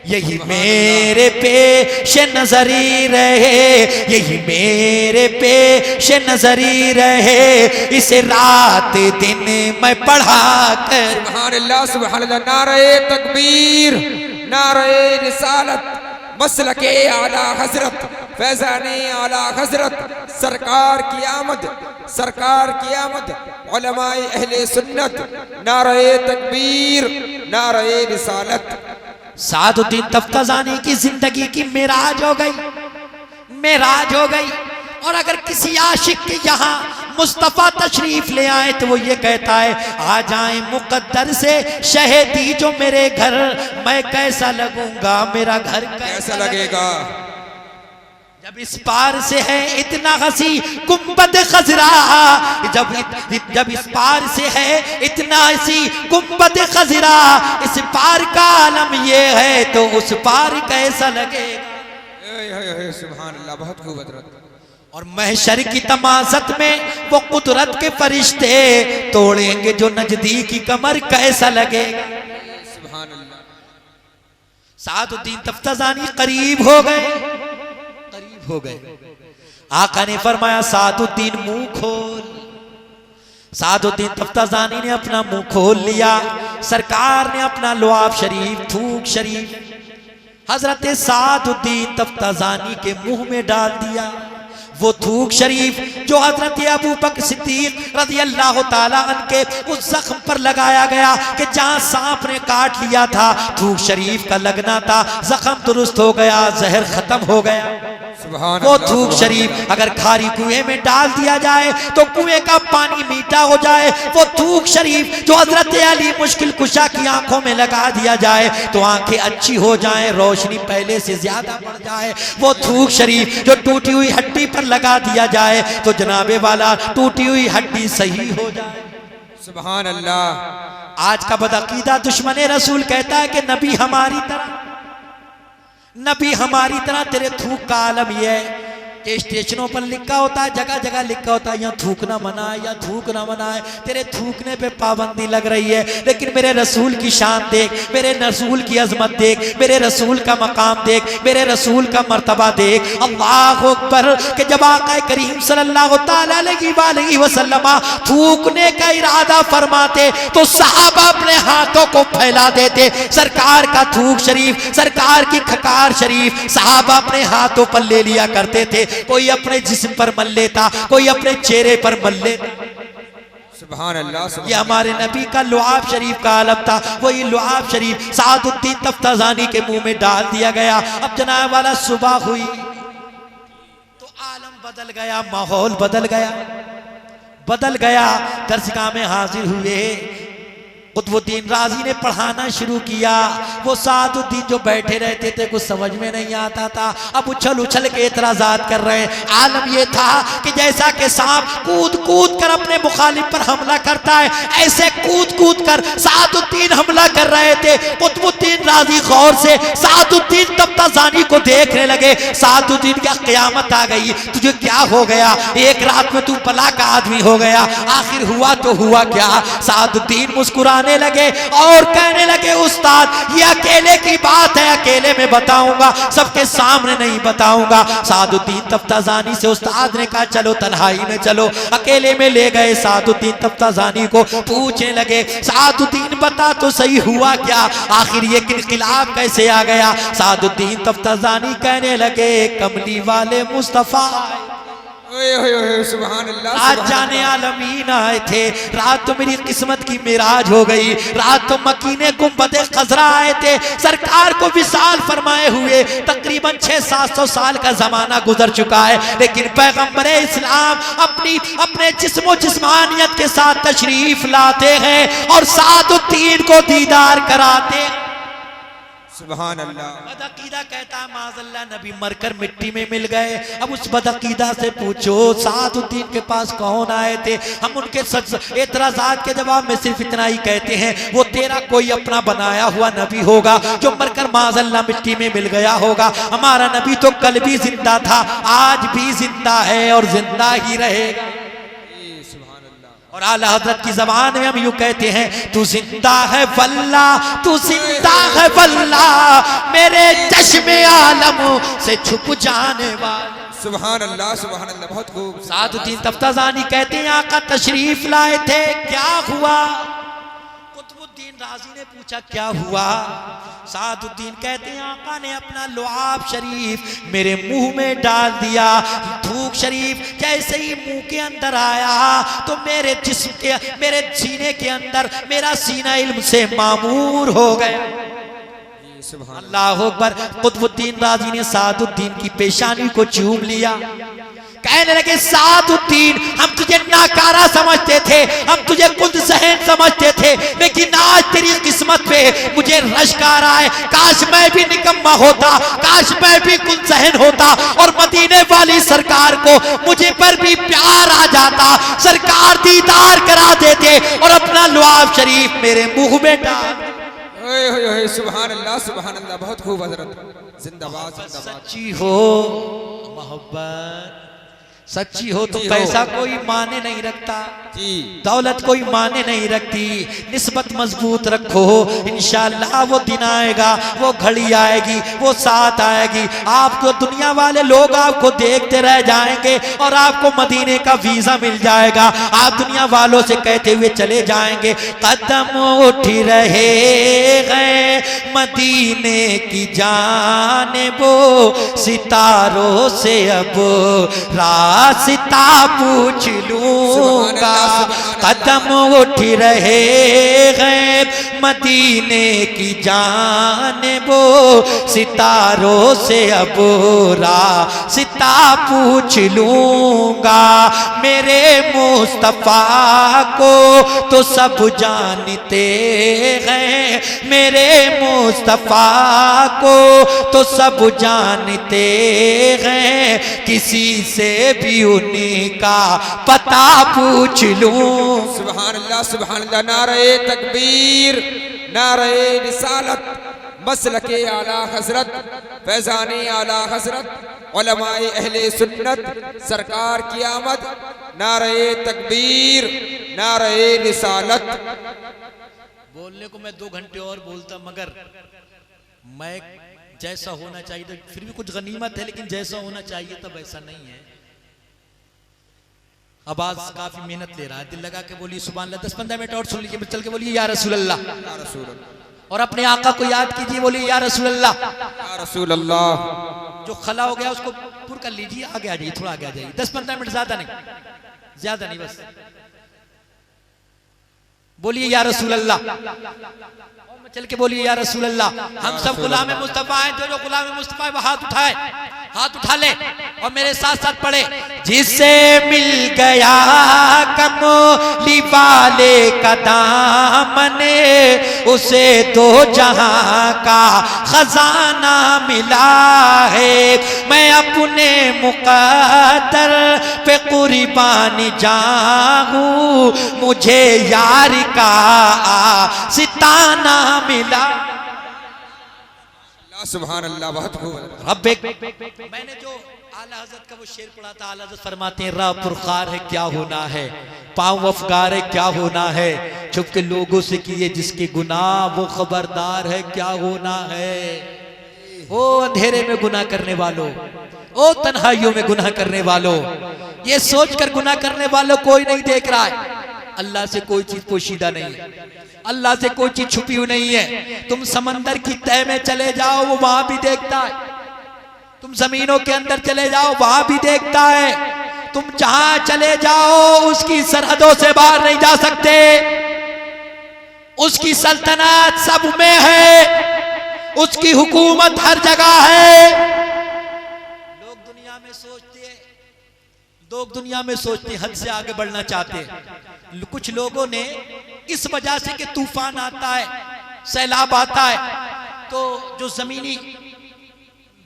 यही मेरे पेश नजरी रहे, यही मेरे पेश नजरी रहे। इसे रात दिन मैं पढ़ा कर। सुभान अल्लाह सुभान अल्लाह। नारे तकबीर, नारे रिसालत, मसलके आला हजरत, फैजाने आला हजरत, सरकार की आमद, सरकार की आमद, उलमाए अहले सुन्नत, नारे तकबीर, नारे रिसालत। सादुद्दीन तफ्ताजानी की जिंदगी की मेराज हो गई, मेराज हो गई। और अगर किसी आशिक के यहाँ मुस्तफ़ा तशरीफ ले आए तो वो ये कहता है, आ जाए मुकद्दर से शहीदी जो मेरे घर, मैं कैसा लगूंगा, मेरा घर कैसा लगेगा। जब इस पार से है इतना हसी गुंबद खजरा, जब इस पार से है इतना हसी गुंबद खजरा, इस पार का आलम ये है तो उस पार कैसा लगेगा। सुभान अल्लाह, बहुत खूबसूरत। और महशर की तमाशत में वो कुदरत के फरिश्ते तोड़ेंगे जो नजदीकी कमर, कैसा लगेगा। सुभान अल्लाह। सादुद्दीन तफ्ताजानी करीब हो गए, करीब हो गए। आका ने फरमाया सादुद्दीन मुंह खोल। सादुद्दीन तफ्ताजानी ने अपना मुंह खोल लिया। सरकार ने अपना लुआब शरीफ, थूक शरीफ हजरत सादुद्दीन तफ्ताजानी के मुंह में डाल दिया। वो थूक शरीफ जो हजरत अबू बकर सिद्दीक रज़ी अल्लाह ताला अन्हु के उस जख्म पर लगाया गया कि जहां सांप ने काट लिया था, थूक शरीफ का लगना था, जख्म दुरुस्त हो गया, जहर खत्म हो गया। वो थूक शरीफ अगर खारी कुएं में डाल दिया जाए तो कुएं का पानी मीठा हो जाए। वो थूक शरीफ जो हजरत अली मुश्किल कुशा की आंखों में लगा दिया जाए तो आंखें अच्छी हो जाएं, रोशनी पहले से ज्यादा बढ़ जाए। वो थूक शरीफ जो टूटी हुई हड्डी पर लगा दिया जाए तो जनाबे वाला टूटी हुई हड्डी सही हो जाए। सुभान अल्लाह। आज का बदअकीदा दुश्मन रसूल कहता है कि नबी हमारी तरह, नबी हमारी तरह। तेरे थूक का आलम यह है कि स्टेशनों पर लिखा होता है, जगह जगह लिखा होता है यहाँ थूकना मना है, या थूकना मना है। तेरे थूकने पे पाबंदी लग रही है, लेकिन मेरे रसूल की शान देख, मेरे रसूल की अजमत देख, मेरे रसूल का मकाम देख, मेरे रसूल का मर्तबा देख। अल्लाह अकबर। कि जब आका करीम सल्लल्लाहु तआला अलैहि वसल्लम थूकने का इरादा फरमाते तो सहाबा अपने हाथों को फैला देते। सरकार का थूक शरीफ, सरकार की खकार शरीफ सहाबा अपने हाथों पर ले लिया करते थे। कोई अपने जिस्म पर मल लेता, कोई अपने चेहरे पर मल लेता। सुभान अल्लाह। ये हमारे नबी का लुआब शरीफ का आलम था। वही लुआब शरीफ सादुद्दीन तफ्ताजानी के मुंह में डाल दिया गया। अब जनाब वाला सुबह हुई तो आलम बदल गया, माहौल बदल गया, बदल गया। दरसगाह में हाजिर हुए, कुतुबुद्दीन राजी ने पढ़ाना शुरू किया। वो सादुद्दीन जो बैठे रहते थे कुछ समझ में नहीं आता था, अब उछल उछल के एतराजात कर रहे हैं। आलम ये था कि जैसा कि सांप कूद कूद कर अपने मुखालिफ पर हमला करता है, ऐसे कूद कूद कर सादुद्दीन हमला कर रहे थे। कुतुबुद्दीन राजी गौर से सादुद्दीन तफ्ताजानी को देखने लगे। सादुद्दीन क्या क़यामत आ गई, तुझे क्या हो गया, एक रात में तू बला का आदमी हो गया, आखिर हुआ तो हुआ क्या। सादुद्दीन मुस्कुराने लगे और कहने लगे, उस्ताद ये अकेले की बात है, अकेले में बताऊंगा, सबके सामने नहीं बताऊंगा। सादुद्दीन तफ्ताजानी से उस्ताद ने कहा चलो तन्हाई में चलो। अकेले में ले गए सादुद्दीन तफ्ताजानी को, पूछने लगे सादुद्दीन बता तो सही हुआ क्या, आखिर ये इनकलाब कैसे आ गया। सादुद्दीन तफ्ताजानी कहने लगे कमली वाले मुस्तफा सुभान अल्लाह। आज जाने आलमीन आए थे, रात तो मेरी किस्मत की मिराज हो गई, रात तो मकीने गुंबदे खजरा आए थे। सरकार को विसाल फरमाए हुए तकरीबन 600-700 साल का जमाना गुजर चुका है, लेकिन पैगंबर इस्लाम अपने जिस्मो जिस्मानियत के साथ तशरीफ लाते हैं और सादुद्दीन को दीदार कराते हैं। सुभान अल्लाह। बदअकीदा कहता है माज़अल्लाह नबी मरकर मिट्टी में मिल गए। अब उस बदअकीदा से पूछो सादुद्दीन के पास कौन आए थे? हम उनके एतराज़ात के जवाब में सिर्फ इतना ही कहते हैं, वो तेरा कोई अपना बनाया हुआ नबी होगा जो मरकर माज़अल्लाह मिट्टी में मिल गया होगा। हमारा नबी तो कल भी जिंदा था, आज भी जिंदा है और जिंदा ही रहेगा। और आला हजरत की जबान में हम यूं कहते हैं, तू जिंदा है वल्ला, तू जिंदा है वल्ला, मेरे चश्मे आलम से छुप जाने वाला। सुभान अल्लाह, सुभान अल्लाह, बहुत खूब। सादुद्दीन तफ्ताज़ानी कहते हैं आका तशरीफ लाए थे, क्या हुआ? कुतुबुद्दीन राजी ने पूछा क्या हुआ? सादुद्दीन कहते हैं आका ने अपना लुआब शरीफ मेरे मुंह में डाल दिया। थूक शरीफ जैसे ही मुंह के अंदर आया तो मेरे जिस्म के, मेरे सीने के अंदर मेरा सीना इल्म से मामूर हो गया। अल्लाह अकबर। कुतुबुद्दीन राजी ने सादुद्दीन की पेशानी को चूम लिया, कहने लगे सादुद्दीन हम तुझे नाकारा समझते थे, हम तुझे कुल सहन समझते थे, लेकिन आज तेरी किस्मत पे मुझे रश्क आ रहा है। काश मैं भी निकम्मा होता, काश मैं भी कुल सहन होता और मदीने वाली सरकार को मुझे पर भी प्यार आ जाता, सरकार दीदार करा देते और अपना लुआब शरीफ मेरे मुंह में डाल। सुभान अल्लाह, सुभान अल्लाह, बहुत खूब हजरत। जिंदाबाद, जिंदाबाद। सच्ची हो मोहब्बत, सच्ची हो तो पैसा कोई माने नहीं रखता जी, दौलत कोई माने नहीं रखती। निस्बत मजबूत रखो, इंशाअल्लाह वो दिन आएगा, वो घड़ी आएगी, वो साथ आएगी। आपको दुनिया वाले लोग आपको देखते रह जाएंगे और आपको मदीने का वीजा मिल जाएगा। आप दुनिया वालों से कहते हुए चले जाएंगे, कदम उठ रहे हैं मदीने की जानिबो, सितारों से अब रास्ता पूछ लूंगा। कदम उठ रहे हैं मदीने की जानिबो, सितारों से अब रास्ता पूछ लूंगा। मेरे मुस्तफा को तो सब जानते हैं, मेरे मुस्तफा को तो सब जानते हैं, किसी से भी उन्हीं का पता पूछ लूं। सुभान अल्लाह, सुभान अल्लाह। नारे तकबीर, नारे रिसालत, मसलके आला हजरत, फैजाने आला हजरत, उलमाए अहले सुन्नत, सरकार की आमद। नारे तकबीर, नारे रिसालत। बोलने को मैं 2 घंटे और बोलता, मगर मैं जैसा होना चाहिए था, फिर भी कुछ गनीमत है, लेकिन जैसा होना चाहिए तब ऐसा नहीं है। आवाज काफी मेहनत ले रहा है, दिल लगा के बोलिए सुभान अल्लाह। 10-15 मिनट और सुन लीजिए, चल के बोलिए या रसूल अल्लाह, या रसूल अल्लाह। और अपने आका को याद कीजिए, बोलिए या रसूल अल्लाह, या रसूल अल्लाह। जो खला हो गया उसको पुर कर लीजिए, आगे आ जाइए, थोड़ा आगे आ जाइए। 10-15 मिनट, ज्यादा नहीं, ज्यादा नहीं, बस बोलिए या रसूल अल्लाह, चल के बोलिए या रसूल अल्लाह। हम सब गुलाम मुस्तफा हैं, जो जो गुलाम मुस्तफा है वो हाथ उठाए, हाथ उठा ले और मेरे साथ साथ पढ़े। जिसे मिल गया कमली वाले का दामने, उसे 2 जहां का खजाना मिला है। मैं अपने मुक़द्दर पे कुर्बान जाऊं, मुझे यार का सिताना मिला। सुभान अल्लाह, बहुत खूब। रब्बे, मैंने जो आला हज़रत का वो शेर पढ़ा था, आला हज़रत फरमाते हैं, राह पुरखार है क्या होना है, पाँव अफगार है क्या होना है, छुप के लोगों से किए जिसके गुनाह वो खबरदार है क्या होना है। ओ अंधेरे में गुनाह करने वालों, ओ तन्हाइयों में गुनाह करने वालों, ये सोचकर गुनाह करने वालों कोई नहीं देख रहा है। अल्लाह से कोई चीज पोशीदा नहीं है, अल्लाह से कोई चीज छुपी हुई नहीं है। तुम समंदर की तह में चले जाओ, वो वहां भी देखता है। तुम जमीनों के अंदर चले जाओ, वहां भी देखता है। तुम जहां चले जाओ उसकी सरहदों से बाहर नहीं जा सकते, उसकी सल्तनत सब में है, उसकी हुकूमत हर जगह है। लोग दुनिया में सोचते हद से आगे बढ़ना चाहते हैं। कुछ लोगों ने इस वजह से कि तूफान आता है, सैलाब आता है, तो जो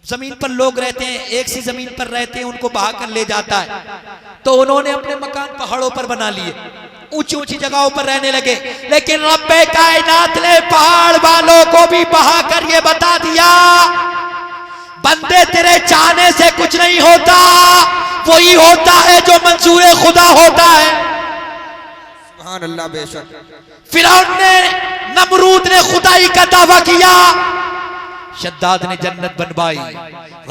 जमीन पर लोग रहते हैं, एक सी जमीन पर रहते हैं, उनको बहा कर ले जाता है। तो उन्होंने अपने मकान पहाड़ों पर बना लिए, ऊंची ऊंची जगहों पर रहने लगे। लेकिन रब्बे कायनात ने पहाड़ वालों को भी बहा कर ये बता दिया, बंदे तेरे चाहने से कुछ नहीं होता, वही होता है जो मंजूर खुदा होता है। सुभान अल्लाह। बेशक फिरौन ने, नमरूद ने खुदाई का दावा किया, शद्दाद ने जन्नत बनवाई,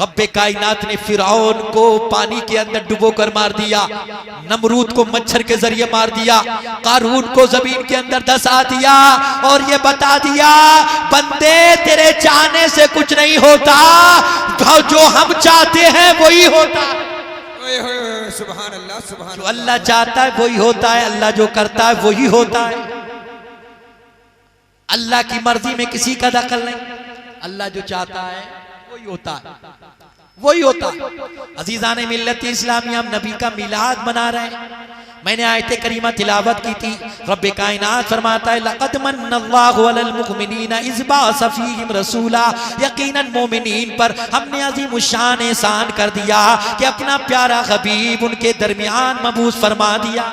रब्बे कायनात ने फिरौन को पानी के अंदर डुबो कर मार दिया, नमरूद को मच्छर के जरिए मार दिया, कारून को जमीन के अंदर धसा दिया और ये बता दिया, बंदे तेरे चाहने से कुछ नहीं होता, जो हम चाहते हैं वही होता है। सुभान अल्लाह। सुभान जो अल्लाह चाहता है वही होता है, अल्लाह जो करता है वही होता है। अल्लाह की मर्जी में किसी का दखल नहीं, अल्लाह जो चाहता है वही होता है, वही होता है। अजीजान मिल्लत इस्लामी, हम नबी का मिलाद मना रहे हैं। मैंने आयत करीमा तिलावत की थी, रब्बे कायनात फरमाता है, लक़द मन्नल्लाहु अलल मुमिनीना इज़ बअस फ़ीहिम रसूला, यकीनन मोमिनीन पर हमने अज़ीमुश्शान एहसान कर दिया कि अपना प्यारा हबीब उनके दरमियान मबूस फरमा दिया।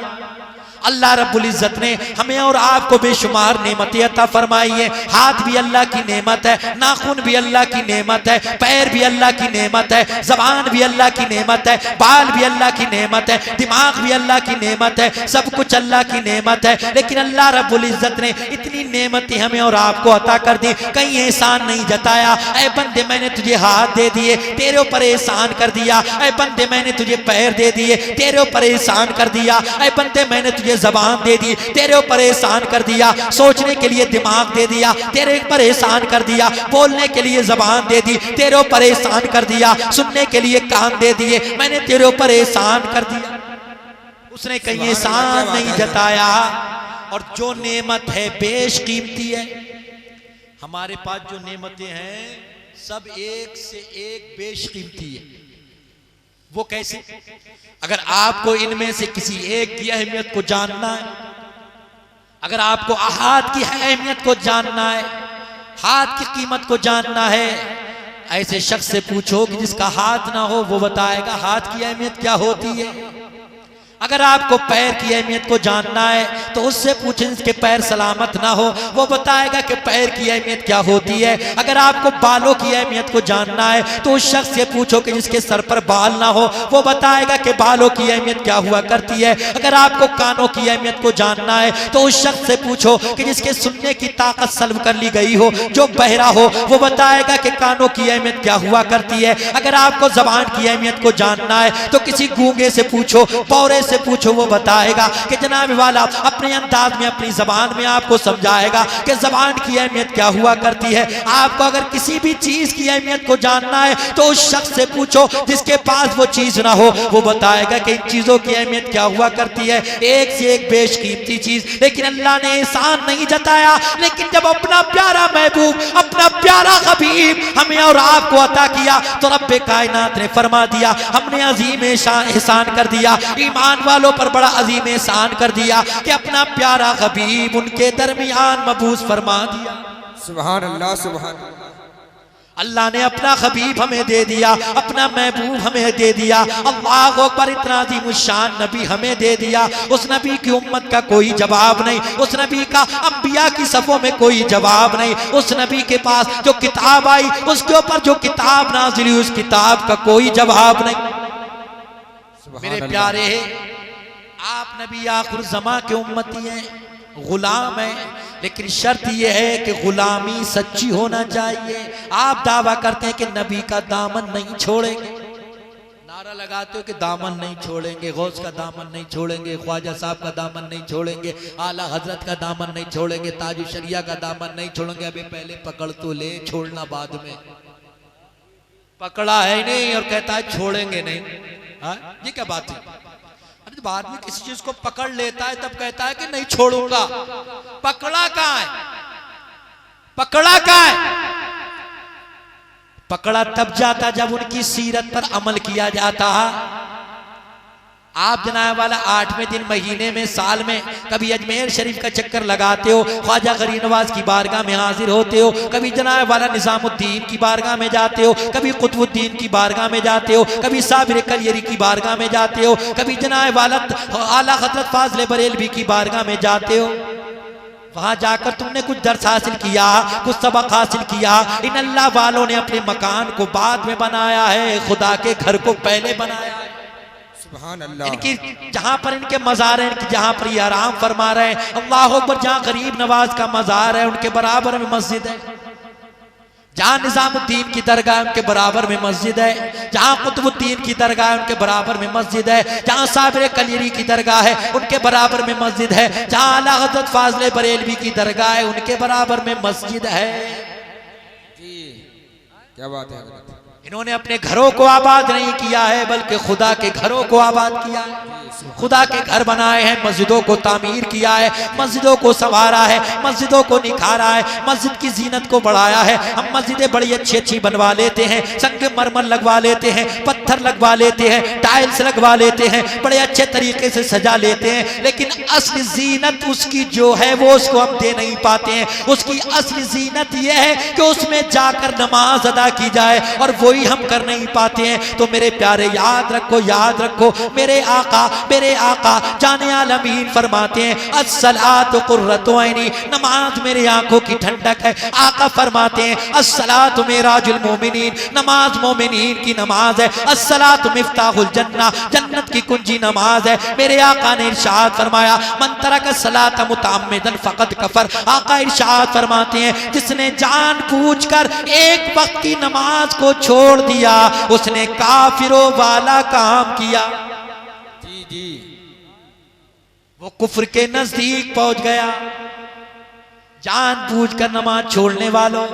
अल्लाह रब्बुल इज्जत ने हमें और आपको बेशुमार नेमतें अता फरमाई है। हाथ भी अल्लाह की नेमत है, नाखून भी अल्लाह की नेमत है, पैर भी अल्लाह की नेमत है, जबान भी अल्लाह की नेमत है, बाल भी अल्लाह की नेमत है, दिमाग भी अल्लाह की नेमत है, सब कुछ अल्लाह की नेमत है। लेकिन अल्लाह रब्बुल इज्जत ने इतनी नेमतें हमें और आपको अता कर दी, कहीं एहसान नहीं जताया, ऐ बंदे मैंने तुझे हाथ दे दिए, तेरे ऊपर एहसान कर दिया, ऐ बंदे मैंने तुझे पैर दे दिए, तेरे ऊपर एहसान कर दिया, ऐ बंदे मैंने तुझे जबान दे दी, तेरे ऊपर एहसान कर दिया, सोचने के लिए दिमाग दे दिया, तेरे ऊपर एहसान कर दिया, बोलने के लिए जबान दे दी, तेरे ऊपर एहसान कर दिया, सुनने के लिए कान दे दिए, मैंने तेरे ऊपर एहसान कर दिया। उसने कहीं एहसान नहीं जताया। और जो नेमत है बेशकीमती है, हमारे पास जो नेमतें हैं सब एक से एक बेशकीमती है। वो कैसे? अगर आपको इनमें से किसी एक की अहमियत को जानना है, अगर आपको हाथ की अहमियत को जानना है, हाथ की कीमत को जानना है, ऐसे शख्स से पूछो कि जिसका हाथ ना हो, वो बताएगा हाथ की अहमियत क्या होती है। अगर आपको पैर की अहमियत को जानना है तो उससे पूछें जिसके पैर सलामत ना हो, वो बताएगा कि पैर की अहमियत क्या होती है। अगर आपको बालों की अहमियत को जानना है तो उस शख्स से पूछो कि जिसके सर पर बाल ना हो, वो बताएगा कि बालों की अहमियत क्या हुआ करती है। अगर आपको कानों की अहमियत को जानना है तो उस शख्स से पूछो कि जिसके सुनने की ताकत सल्ब कर ली गई हो, जो बहरा हो, वो बताएगा कि कानों की अहमियत क्या हुआ करती है। अगर आपको जबान की अहमियत को जानना है तो किसी गूंगे से पूछो, बौरे से पूछो, वो बताएगा कि जनाब वाला अपने अंदाज में, अपनी जबान में आपको समझाएगा कि जबान की अहमियत क्या हुआ करती है। आपको अगर किसी भी चीज की अहमियत को जानना है तो उस शख्स से पूछो जिसके पास वो चीज ना हो, वो बताएगा कि इन चीजों की अहमियत क्या हुआ करती है। एक से एक बेशकीमती चीज। लेकिन अल्लाह ने एहसान नहीं जताया, लेकिन जब अपना प्यारा महबूब, अपना प्यारा हबीब हमें और आपको अता किया तो रब्बे कायनात ने फरमा दिया, हमने अजीम एहसान कर दिया, ईमान वालों पर बड़ा अजीम एहसान कर दिया कि अपना प्यारा हबीब उनके दरमियान मबूस फरमा दिया। सुभान अल्लाह। सुभान अल्लाह। अल्लाह ने अपना हबीब हमें दे दिया, अपना महबूब हमें दे दिया। अल्लाह अकबर, इतना अज़ीमुश्शान नबी हमें दे दिया। उस नबी की उम्मत का कोई जवाब नहीं, उस नबी का अंबिया की सफ़ों में कोई जवाब नहीं। उस नबी के पास जो किताब आई, उसके ऊपर जो किताब नाज़िल हुई, उस किताब का कोई जवाब नहीं। मेरे प्यारे, आप नबी आखिर ज़मा के उम्मती हैं, गुलाम हैं, लेकिन शर्त यह है कि गुलामी सच्ची होना चाहिए। आप दावा करते हैं कि नबी का दामन नहीं छोड़ेंगे, नारा लगाते हो कि दामन नहीं छोड़ेंगे, गौस का दामन नहीं छोड़ेंगे, ख्वाजा साहब का दामन नहीं छोड़ेंगे, आला हजरत का दामन नहीं छोड़ेंगे, ताजु शरिया का दामन नहीं छोड़ेंगे। अभी पहले पकड़ तो ले, छोड़ना बाद में। पकड़ा है नहीं और कहता है छोड़ेंगे नहीं। हाँ, ये क्या बात है? बाद में किसी चीज को पकड़ लेता है तब कहता है कि नहीं छोड़ूंगा। पकड़ा कहां है? पकड़ा कहां है? पकड़ा तब जाता जब उनकी सीरत पर अमल किया जाता। आप जनाब वाला 8वें दिन, महीने में, साल में कभी अजमेर शरीफ का चक्कर लगाते हो, ख्वाजा गरीब नवाज की बारगाह में हाजिर होते हो, कभी जनाब वाला निजामुद्दीन की बारगाह में जाते हो, कभी कुतुबुद्दीन की बारगाह में जाते हो, कभी साबिर कलियरी की बारगाह में जाते हो, कभी जनाब वाला आला हज़रत फाज़िल बरेलवी की बारगाह में जाते हो। वहां जाकर तुमने कुछ दर्स हासिल किया, कुछ सबक हासिल किया। इन अल्लाह वालों ने अपने मकान को बाद में बनाया है, खुदा के घर को पहले बनाया है। सुभान अल्लाह। इनकी जहां पर इनके मज़ार हैं, इनकी जहां पर ये आराम फरमा रहे हैं, अल्लाह अकबर, जहां गरीब नवाज का मज़ार है उनके बराबर में मस्जिद है, जहां निजामुद्दीन की दरगाह उनके बराबर में मस्जिद है, जहां कुतुबुद्दीन की दरगाह उनके बराबर में मस्जिद है, जहां साबिर कलियरी की दरगाह है उनके बराबर में मस्जिद है, जहां आला हज़रत फाज़िल बरेलवी की दरगाह है उनके बराबर में मस्जिद है। जी क्या बात है हज़रत। इन्होंने अपने घरों को आबाद नहीं किया है, बल्कि खुदा के घरों को आबाद किया है। खुदा के घर बनाए हैं, मस्जिदों को तामीर किया है, मस्जिदों को संवारा है, मस्जिदों को निखारा है, मस्जिद की जीनत को बढ़ाया है। हम मस्जिदें बड़ी अच्छी अच्छी बनवा लेते हैं, संगमरमर लगवा लेते हैं, पत्थर लगवा लेते हैं, टाइल्स लगवा लेते हैं, बड़े अच्छे तरीके से सजा लेते हैं, लेकिन असली जीनत उसकी जो है वो उसको हम दे नहीं पाते हैं। उसकी असली जीनत यह है कि उसमें जाकर नमाज अदा की जाए, और वही हम कर नहीं पाते हैं। तो मेरे प्यारे याद रखो, याद रखो, मेरे आका जाने आलमीन फरमाते हैं अस्सलातु कुर्रतु ऐनी, नमाज मेरे आंखों की ठंडक है। आका फरमाते हैं अस्सलातु मिराजुल मोमिनीन, नमाज मोमिनीन की नमाज है। अस्सलातु मिफ्ताहुल जन्नह, जन्नत की कुंजी नमाज है। मेरे आका ने इरशाद फरमाया मन तरक सलात मुतअम्मिदन फकद कफर। आका इरशाद फरमाते हैं जिसने जानबूझकर एक वक्त की नमाज को छोड़ दिया उसने काफिरों वाला काम किया। जी जी वो कुफ्र के नजदीक पहुंच गया। जानबूझकर नमाज छोड़ने वालों,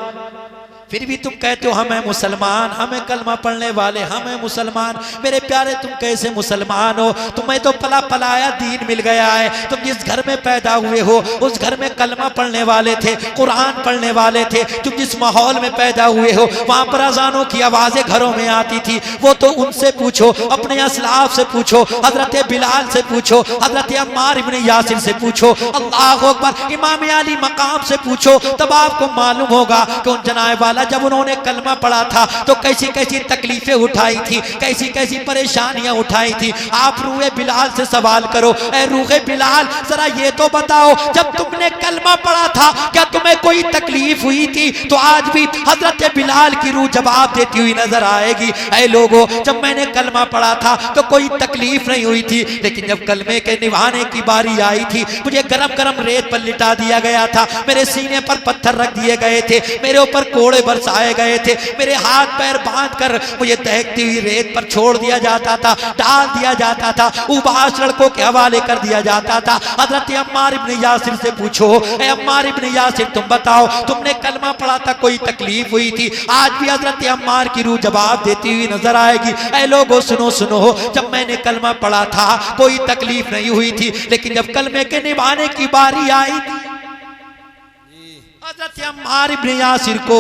फिर भी तुम कहते हो हमें मुसलमान, हमें कलमा पढ़ने वाले, हमें मुसलमान। मेरे प्यारे तुम कैसे मुसलमान हो? तुम्हें तो पला पलाया दीन मिल गया है। तुम जिस घर में पैदा हुए हो उस घर में कलमा पढ़ने वाले थे, कुरान पढ़ने वाले थे। तुम जिस माहौल में पैदा हुए हो वहां पर अजानों की आवाजें घरों में आती थी। वो तो उनसे पूछो, अपने असलाफ से पूछो, हजरत बिलाल से पूछो, हजरत अम्मार इब्न यासिर से पूछो, अल्लाह अकबर, इमाम अली मकाम से पूछो, तब आपको मालूम होगा कि उन जनाब वाला जब उन्होंने कलमा पढ़ा था तो कैसी कैसी तकलीफें उठाई थी, कैसी कैसी परेशानियां उठाई थी। आप रूहे बिलाल से सवाल करो, ए रूहे बिलाल जरा ये तो बताओ जब तुमने कलमा पढ़ा था क्या तुम्हें कोई तकलीफ हुई थी? तो आज भी हजरत बिलाल की रूह जवाब देती हुई नजर आएगी, ऐ लोगों जब मैंने कलमा पढ़ा था तो कोई तकलीफ नहीं हुई थी, लेकिन जब कलमे के निभाने की बारी आई थी मुझे गरम गरम रेत पर लिटा दिया गया था, मेरे सीने पर पत्थर रख दिए गए थे, मेरे ऊपर कोड़े बरसाए गए थे, मेरे हाथ पैर बांधकर मुझे दहकती हुई रेत पर छोड़ दिया जाता था, डाल दिया जाता था, उबास लड़कों के हवाले कर दिया जाता था। हजरत अम्मार इब्न यासिर से पूछो, ए अम्मार इब्न यासिर तुम बताओ तुमने कलमा पढ़ा था कोई तकलीफ हुई थी? आज भी हजरत अम्मार की रूह जवाब देती हुई नजर आएगी, ऐ लोगों सुनो सुनो, जब मैंने कलमा पढ़ा था कोई तकलीफ नहीं हुई थी, लेकिन जब कलमे के निभाने की बारी आई थी हजरत अम्मार इब्न यासिर को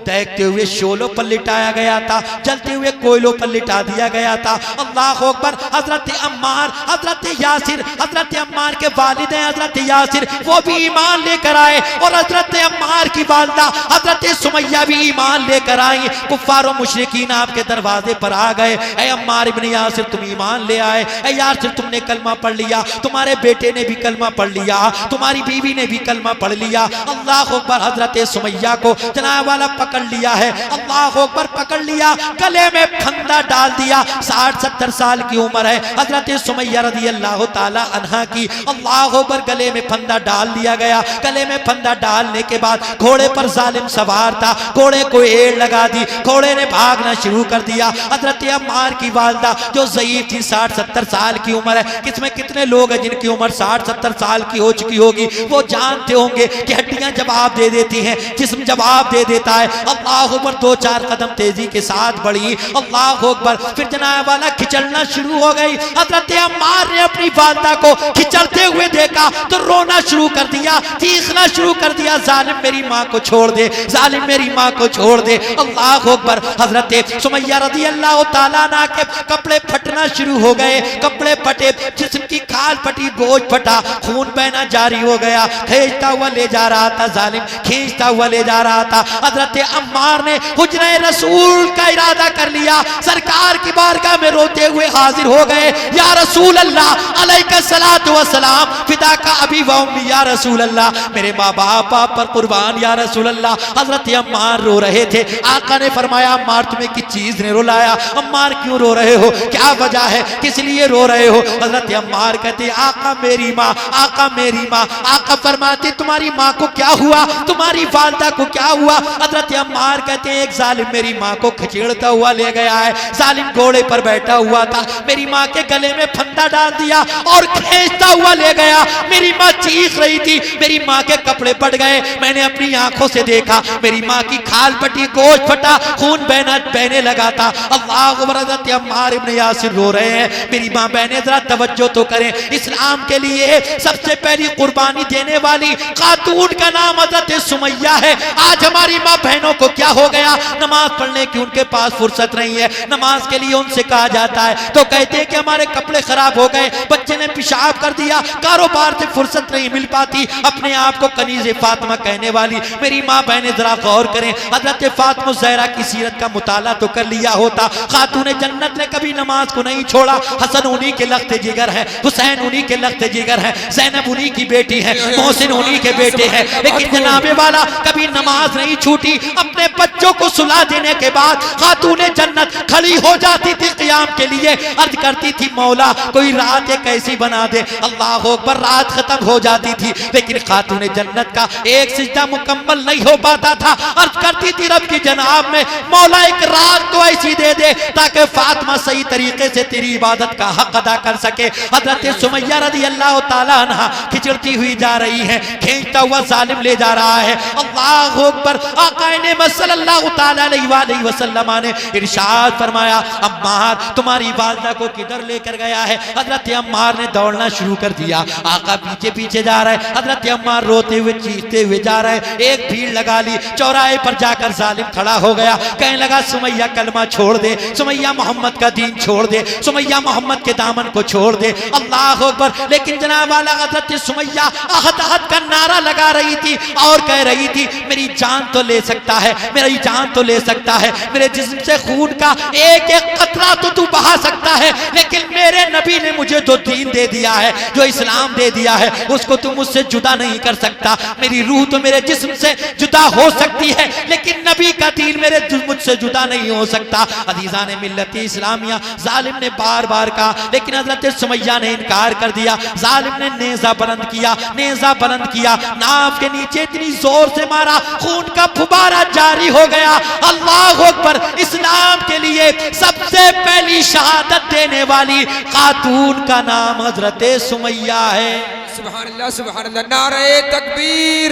दहकते हुए शोलों पर लिटाया गया था, जलते हुए कोयलों पर लिटा दिया गया था। अल्लाह अकबर, हजरत अम्मार, हजरत यासिर, हजरत अम्मार के वालिद हैं हजरत यासिर, वो भी ईमान लेकर आए, और हजरत अम्मार की वालिदा हजरत सुमैया भी ईमान लेकर आई। कुफ्फार और मुशरिकीन आपके दरवाजे पर आ गए, ऐ अम्मार इब्न यासिर तुम ईमान ले आए, ऐ यासिर तुमने कलमा पढ़ लिया, तुम्हारे बेटे ने भी कलमा पढ़ लिया, तुम्हारी बीवी ने भी कलमा पढ़ लिया। अल्लाह अकबर, हजरत सुमैया को जनाब वाला पकड़ लिया है, अल्लाह अकबर पकड़ लिया, गले में फंदा डाल दिया। 60-70 साल की उम्र है हजरत सुमैया रज़ी अल्लाह ताला अन्हा की। अल्लाह अकबर, गले में फंदा डाल दिया गया। गले में फंदा डालने के बाद घोड़े पर जालिम सवार था, घोड़े को एड़ लगा दी, घोड़े ने भागना शुरू कर दिया। हजरत अम्मार की वालिदा जो ज़ईफ थी, 60-70 साल की उम्र है, किसमें कितने लोग हैं जिनकी उम्र 60-70 साल की हो चुकी होगी, वो जानते होंगे कि हड्डियां जवाब दे देती हैं, जिस्म जवाब दे देता है। अल्लाह अकबर, 2-4 कदम तेजी के साथ बढ़ी। अल्लाह अकबर, फिर जनाब वाला खिंचलना शुरू हो गई। हजरत अम्मार ने अपनी वालिदा को खिंचलते हुए देखा तो रोना शुरू कर दिया, चीखना शुरू कर दिया, जालिम मेरी माँ को छोड़ दे, जालिम मेरी माँ को छोड़ दे। अल्लाह अकबर, हजरत सुमैया रज़ी अल्लाह ताला अन्हा के कपड़े फटना दौड़ना शुरू हो गए, कपड़े फटे, जिस्म की खाल फटी, गोश्त फटा, खून बहना जारी हो गया। खींचता हुआ ले जा रहा था जालिम, खींचता हुआ ले जा रहा था। हजरत अम्मार ने हुजरे रसूल का इरादा कर लिया, सरकार की बारगाह में रोते हुए हाजिर हो गए। या रसूल अल्लाह अलैका सलातु व सलाम, फिदा का अभी व उम्मी या रसूल अल्लाह, मेरे माँ बाप आप पर कुर्बान या रसूल अल्लाह। हजरत अम्मार रो रहे थे। आका ने फरमाया अम्मार तुम्हें किस चीज ने रुलाया, अम्मार क्यों रो रहे हो, क्या वजह है, किस लिए रो रहे हो? हजरत अम्मार कहते आका मेरी माँ, आका मेरी माँ। आका फरमाते तुम्हारी माँ को क्या हुआ, तुम्हारी वालदा को क्या हुआ? हजरत अम्मार कहते एक जालिम मेरी माँ को खचेड़ता हुआ ले गया है। जालिम घोड़े पर बैठा हुआ था, मेरी माँ के गले में फंदा डाल दिया और खींचता हुआ ले गया। मेरी माँ चीख रही थी, मेरी माँ के कपड़े फट गए, मैंने अपनी आंखों से देखा, मेरी माँ की खाल फटी, गोश्त फटा, खून बहने लगा था। अल्लाह अकबर। हज़रत अम्मार इब्न यासिर रो रहे हैं। मेरी माँ बहनें जरा तवज्जो तो करें, इस्लाम के लिए सबसे पहली कुर्बानी देने वाली खातून का नाम हज़रत सुमैया है। आज हमारी माँ बहनों को क्या हो गया, नमाज पढ़ने की उनके पास फुर्सत नहीं है। नमाज के लिए उनसे कहा जाता है तो कहते हैं कि हमारे कपड़े खराब हो गए, बच्चे ने पेशाब कर दिया, कारोबार से फुर्सत नहीं मिल पाती। अपने आप को कनीज़े फातिमा कहने वाली मेरी माँ बहनें जरा गौर करें। हज़रत फातिमा ज़हरा की सीरत का मुताला तो कर लिया होता, खातूने जन्नत ने कभी नमाज को नहीं छोड़ा। हसन उन्हीं के लख्ते जिगर है, हुसैन उन्हीं के लख्ते जिगर है, ज़ैनब उन्हीं की बेटी है, मोहसिन उन्हीं के बेटे हैं, लेकिन जनाबे वाला कभी नमाज नहीं छूटी। अपने बच्चों को सुला देने के बाद खातूने जन्नत खड़ी हो जाती थी क़ियाम के लिए, अर्ज करती थी मौला कोई रात एक ऐसी बना दे। अल्लाह अकबर। रात खत्म हो जाती थी लेकिन खातूने जन्नत का एक सिजदा मुकम्मल नहीं हो पाता था। अर्ज करती थी रब की जनाब में मौला एक रात तो ऐसी दे दे ताकि फातिमा सही तरीके से तेरी इबादत का हक अदा कर सके। हजरत सुमैया रज़ी अल्लाह तआला अन्हा खिचड़ती हुई जा रही है, खींचता हुआ जालिम ले जा रहा है। अल्लाह अकबर। आका ने सल्लल्लाहु तआला अलैहि वसल्लम ने इरशाद फरमाया अम्मार तुम्हारी वालिदा को किधर लेकर गया है? हजरत अम्मार ने दौड़ना शुरू कर दिया। आका पीछे पीछे जा रहे हैं, हजरत अम्मार रोते हुए चीखते हुए जा रहे हैं। एक भीड़ लगा ली, चौराहे पर जाकर जालिम खड़ा हो गया, कहने लगा सुमैया कलमा छोड़ दे, सुमैया मोहम्मद का दीन छोड़ दे, सुमैया मोहम्मद के दामन को छोड़ दे। अल्लाह अकबर। लेकिन जनाब वाला हजरत सुमैया अहद अहद का नारा लगा रही थी और कह रही थी मेरी जान तो ले सकता है, मेरी जान तो ले सकता है, मेरे जिस्म से खून का एक एक कतरा तो तू बहा सकता है, लेकिन मेरे नबी ने मुझे जो दीन दे दिया है, जो इस्लाम दे दिया है, उसको तू मुझसे जुदा नहीं कर सकता। मेरी रूह तो मेरे जिस्म से जुदा हो सकती है लेकिन नबी का दीन मेरे मुझसे जुदा नहीं हो सकता। अजीज़ान मिल्लत इस्लामिया जालिम ने बार बार कहा लेकिन हजरत सुमैया ने इनकार कर दिया। जालिम ने नेज़ा बुलंद किया, नेज़ा बुलंद किया, नाव के नीचे इतनी जोर से मारा खून का फुबारा जारी हो गया। अल्लाह अकबर। इस्लाम के लिए सबसे पहली शहादत देने वाली खातून का नाम हजरत सुमैया है। सुभान अल्लाह, सुभान अल्लाह। नारे तकबीर,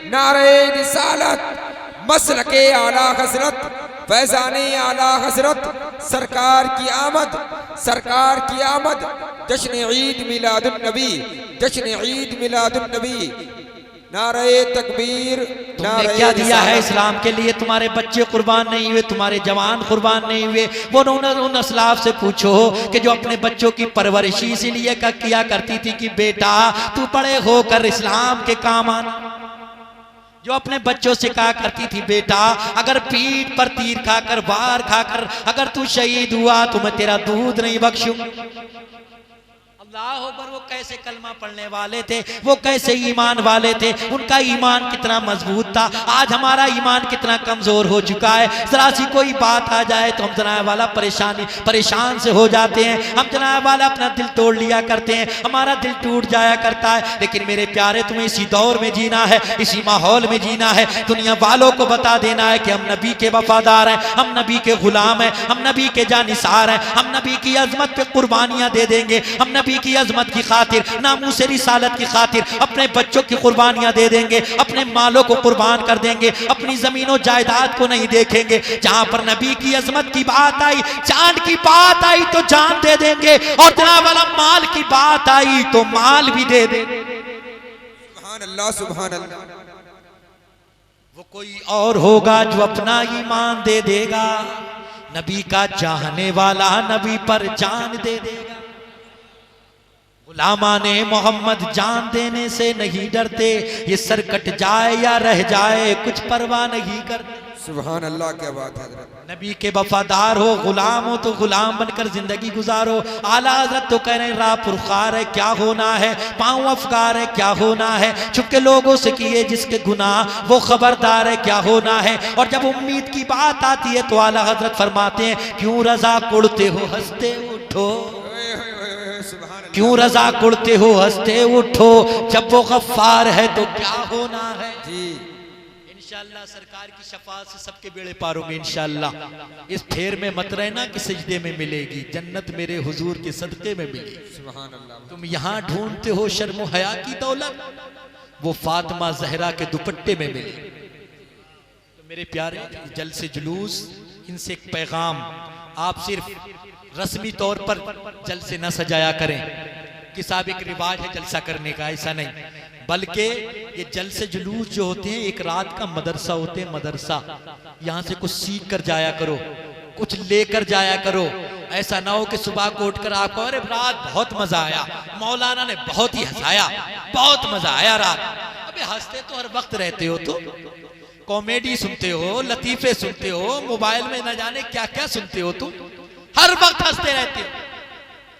नारे रिसालत, मसलके आला हजरत, फैजाने आला हजरत, सरकार की आमद, सरकार की आमद। जश्न ईद मिलादुन नबी, जश्न ईद मिलादुन नबी। नारे तकबीर। तुमने क्या दिया है इस्लाम के लिए? तुम्हारे बच्चे कुर्बान नहीं हुए, तुम्हारे जवान कुर्बान नहीं हुए। वो उन असलाफ से पूछो कि जो अपने बच्चों की परवरिश इसीलिए किया करती थी कि बेटा तू बड़े होकर इस्लाम के काम आना। जो अपने बच्चों से कहा करती थी बेटा अगर पीठ पर तीर खाकर वार खाकर अगर तू शहीद हुआ तो मैं तेरा दूध नहीं बख्शूंगा। अल्लाह अकबर। वो कैसे कलमा पढ़ने वाले थे, वो कैसे ईमान वाले थे, उनका ईमान कितना मजबूत था। आज हमारा ईमान कितना कमजोर हो चुका है। जरा सी कोई बात आ जाए तो हम जनाब वाला परेशान से हो जाते हैं, हम जनाब वाला अपना दिल तोड़ लिया करते हैं, हमारा दिल टूट जाया करता है। लेकिन मेरे प्यारे तुम्हें इसी दौर में जीना है, इसी माहौल में जीना है। दुनिया वालों को बता देना है कि हम नबी के वफादार हैं, हम नबी के गुलाम हैं, हम नबी के जानिसार हैं, हम नबी की अजमत पे कुर्बानियां दे देंगे, हम नबी की अजमत की खातिर, नामूस रिसालत की खातिर अपने बच्चों की कुर्बानियां दे देंगे, अपने मालों को कुर्बान कर देंगे, अपनी जमीनों जायदाद को नहीं देखेंगे। जहां पर नबी की अजमत की बात आई, जान की बात आई तो जान दे देंगे, और जनाब वाला माल की बात आई तो माल भी दे देंगे। सुभान अल्लाह, सुभान अल्लाह। वो कोई और होगा जो अपना ईमान दे देगा, नबी का चाहने वाला नबी पर जान दे देगा। गुलामाने मोहम्मद जान देने से नहीं डरते, ये सर कट जाए या रह जाए कुछ परवाह नहीं करते। सुभान अल्लाह, क्या बात है हजरत। नबी के वफादार हो, गुलाम हो तो गुलाम बनकर जिंदगी गुजारो। आला हजरत तो कह रहे हैं राह पुरखार है क्या होना है, पांव अफगार है क्या होना है, छुपके लोगों से किए जिसके गुनाह वो खबरदार है क्या होना है। और जब उम्मीद की बात आती है तो आला हजरत फरमाते हैं क्यों रजा कुड़ते हो हंसते उठो, सुभान अल्लाह। क्यों रजा कुड़ते हो हंसते उठो, जब वो गफ्फार है तो क्या होना है। जी इंशाअल्लाह सरकार की शफाअत से सबके बेड़े पार होंगे इंशाअल्लाह। इस फेर में मत रहना कि सजदे में मिलेगी, जन्नत मेरे हुजूर के सदके में मिलेगी। सुभान अल्लाह। तुम यहाँ ढूंढते हो शर्म हया की दौलत, वो फातिमा जहरा के दुपट्टे में मिले। तो मेरे प्यारे जल से जुलूस, इनसे एक पैगाम, आप सिर्फ रस्मी तौर पर जल से न सजाया करें कि साहब एक रिवाज है जलसा करने का, ऐसा नहीं, बल्कि ये जल से जुलूस जो होते हैं एक रात का मदरसा होते हैं, मदरसा। यहाँ से कुछ सीख कर जाया करो, कुछ लेकर जाया करो। ऐसा ना हो कि सुबह को उठकर आपको अरे रात बहुत मजा आया, मौलाना ने बहुत ही हंसाया, बहुत मजा आया रात। अबे हंसते तो हर वक्त रहते हो, तो कॉमेडी सुनते हो, लतीफे सुनते हो, मोबाइल में न जाने क्या क्या सुनते हो, तुम हर वक्त हंसते रहते हो,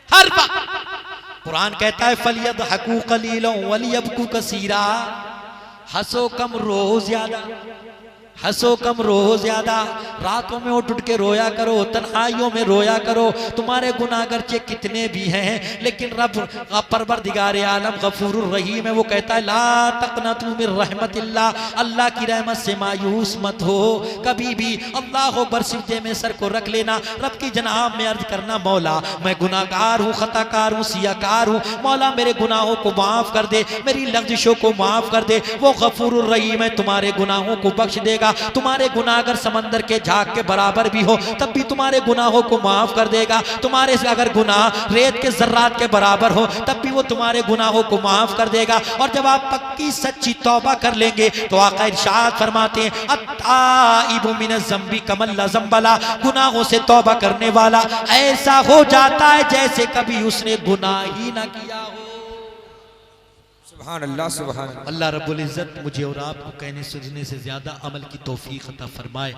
हर वक्त। कुरान कहता है फलियद हकू कलीलों वलियबकू कसीरा, हंसो कम रो ज्यादा, हंसो कम रो ज्यादा। रातों में उठ के रोया करो, तन्हाइयों में रोया करो। तुम्हारे गुनाहगार चे कितने भी हैं, लेकिन रब परवरदिगार आलम गफूरुर रहीम है, वो कहता है ला तक़नतू मिन रहमतिल्लाह, अल्लाह की रहमत से मायूस मत हो कभी भी। अल्लाह अकबर सिजदे में सर को रख लेना, रब की जनाब में अर्ज करना मौला मैं गुनाहगार हूँ, खताकार हूँ, सियाकार हूँ, मौला मेरे गुनाहों को माफ कर दे, मेरी लफ्ज़िशों को माफ कर दे। वो गफूरुर रहीम है, तुम्हारे गुनाहों को बख्श देगा। तुम्हारे गुनाह अगर समंदर के झाग के बराबर भी हो तब भी तुम्हारे गुनाहों को माफ कर देगा। तुम्हारे अगर गुनाह रेत के जर्रात के बराबर हो तब भी वो तुम्हारे गुनाहों को माफ कर देगा। और जब आप पक्की सच्ची तौबा कर लेंगे तो आका इरशाद फरमाते हैं अत्ताइबु मिनज़ ज़ंबी कमल ज़ंबला, गुनाहों से तौबा करने वाला ऐसा हो जाता है जैसे कभी उसने गुनाह ही ना किया हो। सुभान अल्लाह, सुभान अल्लाह। अल्लाह रब्बुल इज़्ज़त मुझे और आपको कहने सुनने से ज्यादा अमल की तौफीक अता फरमाए।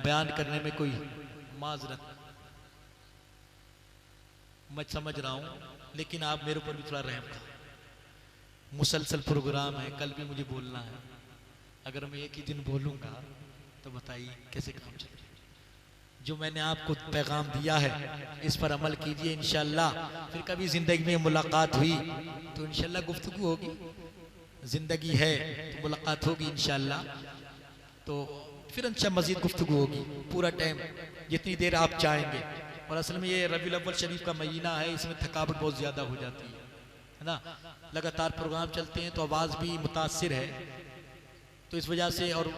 बयान करने में कोई माजरत मैं समझ रहा हूँ, लेकिन आप मेरे ऊपर भी थोड़ा रहम करें। मुसलसल प्रोग्राम है, कल भी मुझे बोलना है। अगर मैं एक ही दिन बोलूँगा तो बताइए कैसे काम चलेगा। जो मैंने आपको पैगाम दिया है इस पर अमल कीजिए, इंशाअल्लाह फिर कभी जिंदगी में मुलाकात हुई तो इंशाअल्लाह गुफ्तगू होगी। जिंदगी है तो मुलाकात होगी इंशाअल्लाह, तो फिर अच्छा मजीद गुफ्तगू होगी पूरा टाइम जितनी देर आप चाहेंगे। और असल में ये रबीउल अव्वल शरीफ का महीना है, इसमें थकावट बहुत ज़्यादा हो जाती है ना, लगातार प्रोग्राम चलते हैं तो आवाज़ भी मुतासिर है, तो इस वजह से। और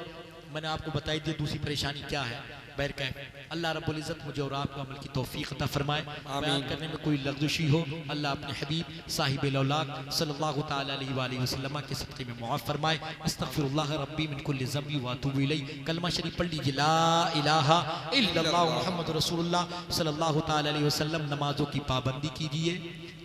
मैंने आपको बताई दी दूसरी परेशानी क्या है। बहरकैफ अल्लाह रब्बुल इज़्ज़त मुझे और आपको अमल की तौफीक अता फरमाए। बयान करने में कोई लग़्ज़शी हो अल्लाह अपने हबीब साहिब औलाद सल्लल्लाहु तआला अलैहि वसल्लम के सदक़े में मुआफ़ फरमाए। अस्तग़फिरुल्लाह रब्बी मिन कुल्लि ज़ंबि व अतूबु इलैहि। कलमा शरीफ पढ़ लीजिए ला इलाहा इल्लल्लाह मुहम्मदुर रसूलुल्लाह सल्लल्लाहु तआला अलैहि वसल्लम। नमाज़ों की पाबंदी कीजिए,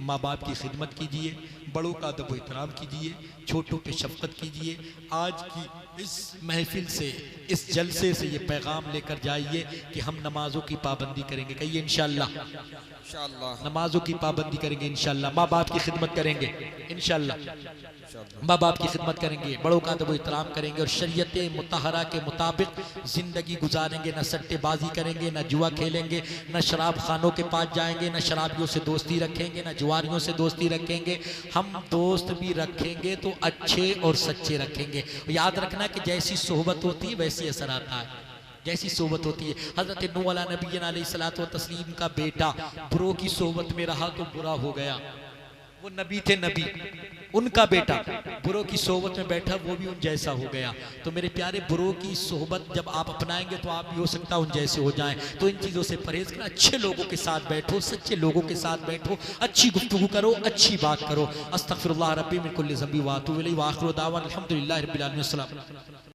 माँ बाप की खिदमत कीजिए, बड़ों का अदब व एहतराम कीजिए, छोटों पे शफ़क़त कीजिए। आज की इस महफिल से, इस जलसे से ये पैगाम लेकर जाइए कि हम नमाजों की पाबंदी करेंगे। कहिए इंशाअल्लाह, इंशाअल्लाह नमाजों की पाबंदी करेंगे इंशाअल्लाह। माँ बाप की खिदमत करेंगे इंशाअल्लाह, माँ बाप की खिदमत करेंगे, बड़ों का अदब व एहतराम करेंगे और शरीयत मुतहरा के मुताबिक ज़िंदगी गुजारेंगे। न सट्टेबाजी करेंगे, न जुआ खेलेंगे, न शराब खानों के पास जाएंगे, न शराबियों से दोस्ती रखेंगे, न जुआरियों से दोस्ती रखेंगे। हम दोस्त भी रखेंगे तो अच्छे और सच्चे रखेंगे। याद रखना कि जैसी सोहबत होती है वैसी असर आता है, जैसी सोहबत होती है। हज़रत नूह नबी अलैहिस्सलातु व तस्लीम का बेटा बुरों की सोहबत में रहा तो बुरा हो गया। वो नबी थे, नबी, उनका बेटा बुरों की सोहबत में बैठा, वो भी उन जैसा हो गया। तो मेरे प्यारे बुरों की सोहबत जब आप अपनाएंगे तो आप भी हो सकता है उन जैसे हो जाएं। तो इन चीज़ों से परहेज करना, अच्छे लोगों के साथ बैठो, सच्चे लोगों के साथ बैठो, अच्छी गुफ्तगू करो, अच्छी बात करो। अस्तग़फिरुल्लाह रब्बी मिन कुल्लि ज़ंबि व अतूबु इलैहि व आखिरु दावाना अल्हम्दुलिल्लाहि रब्बिल आलमीन।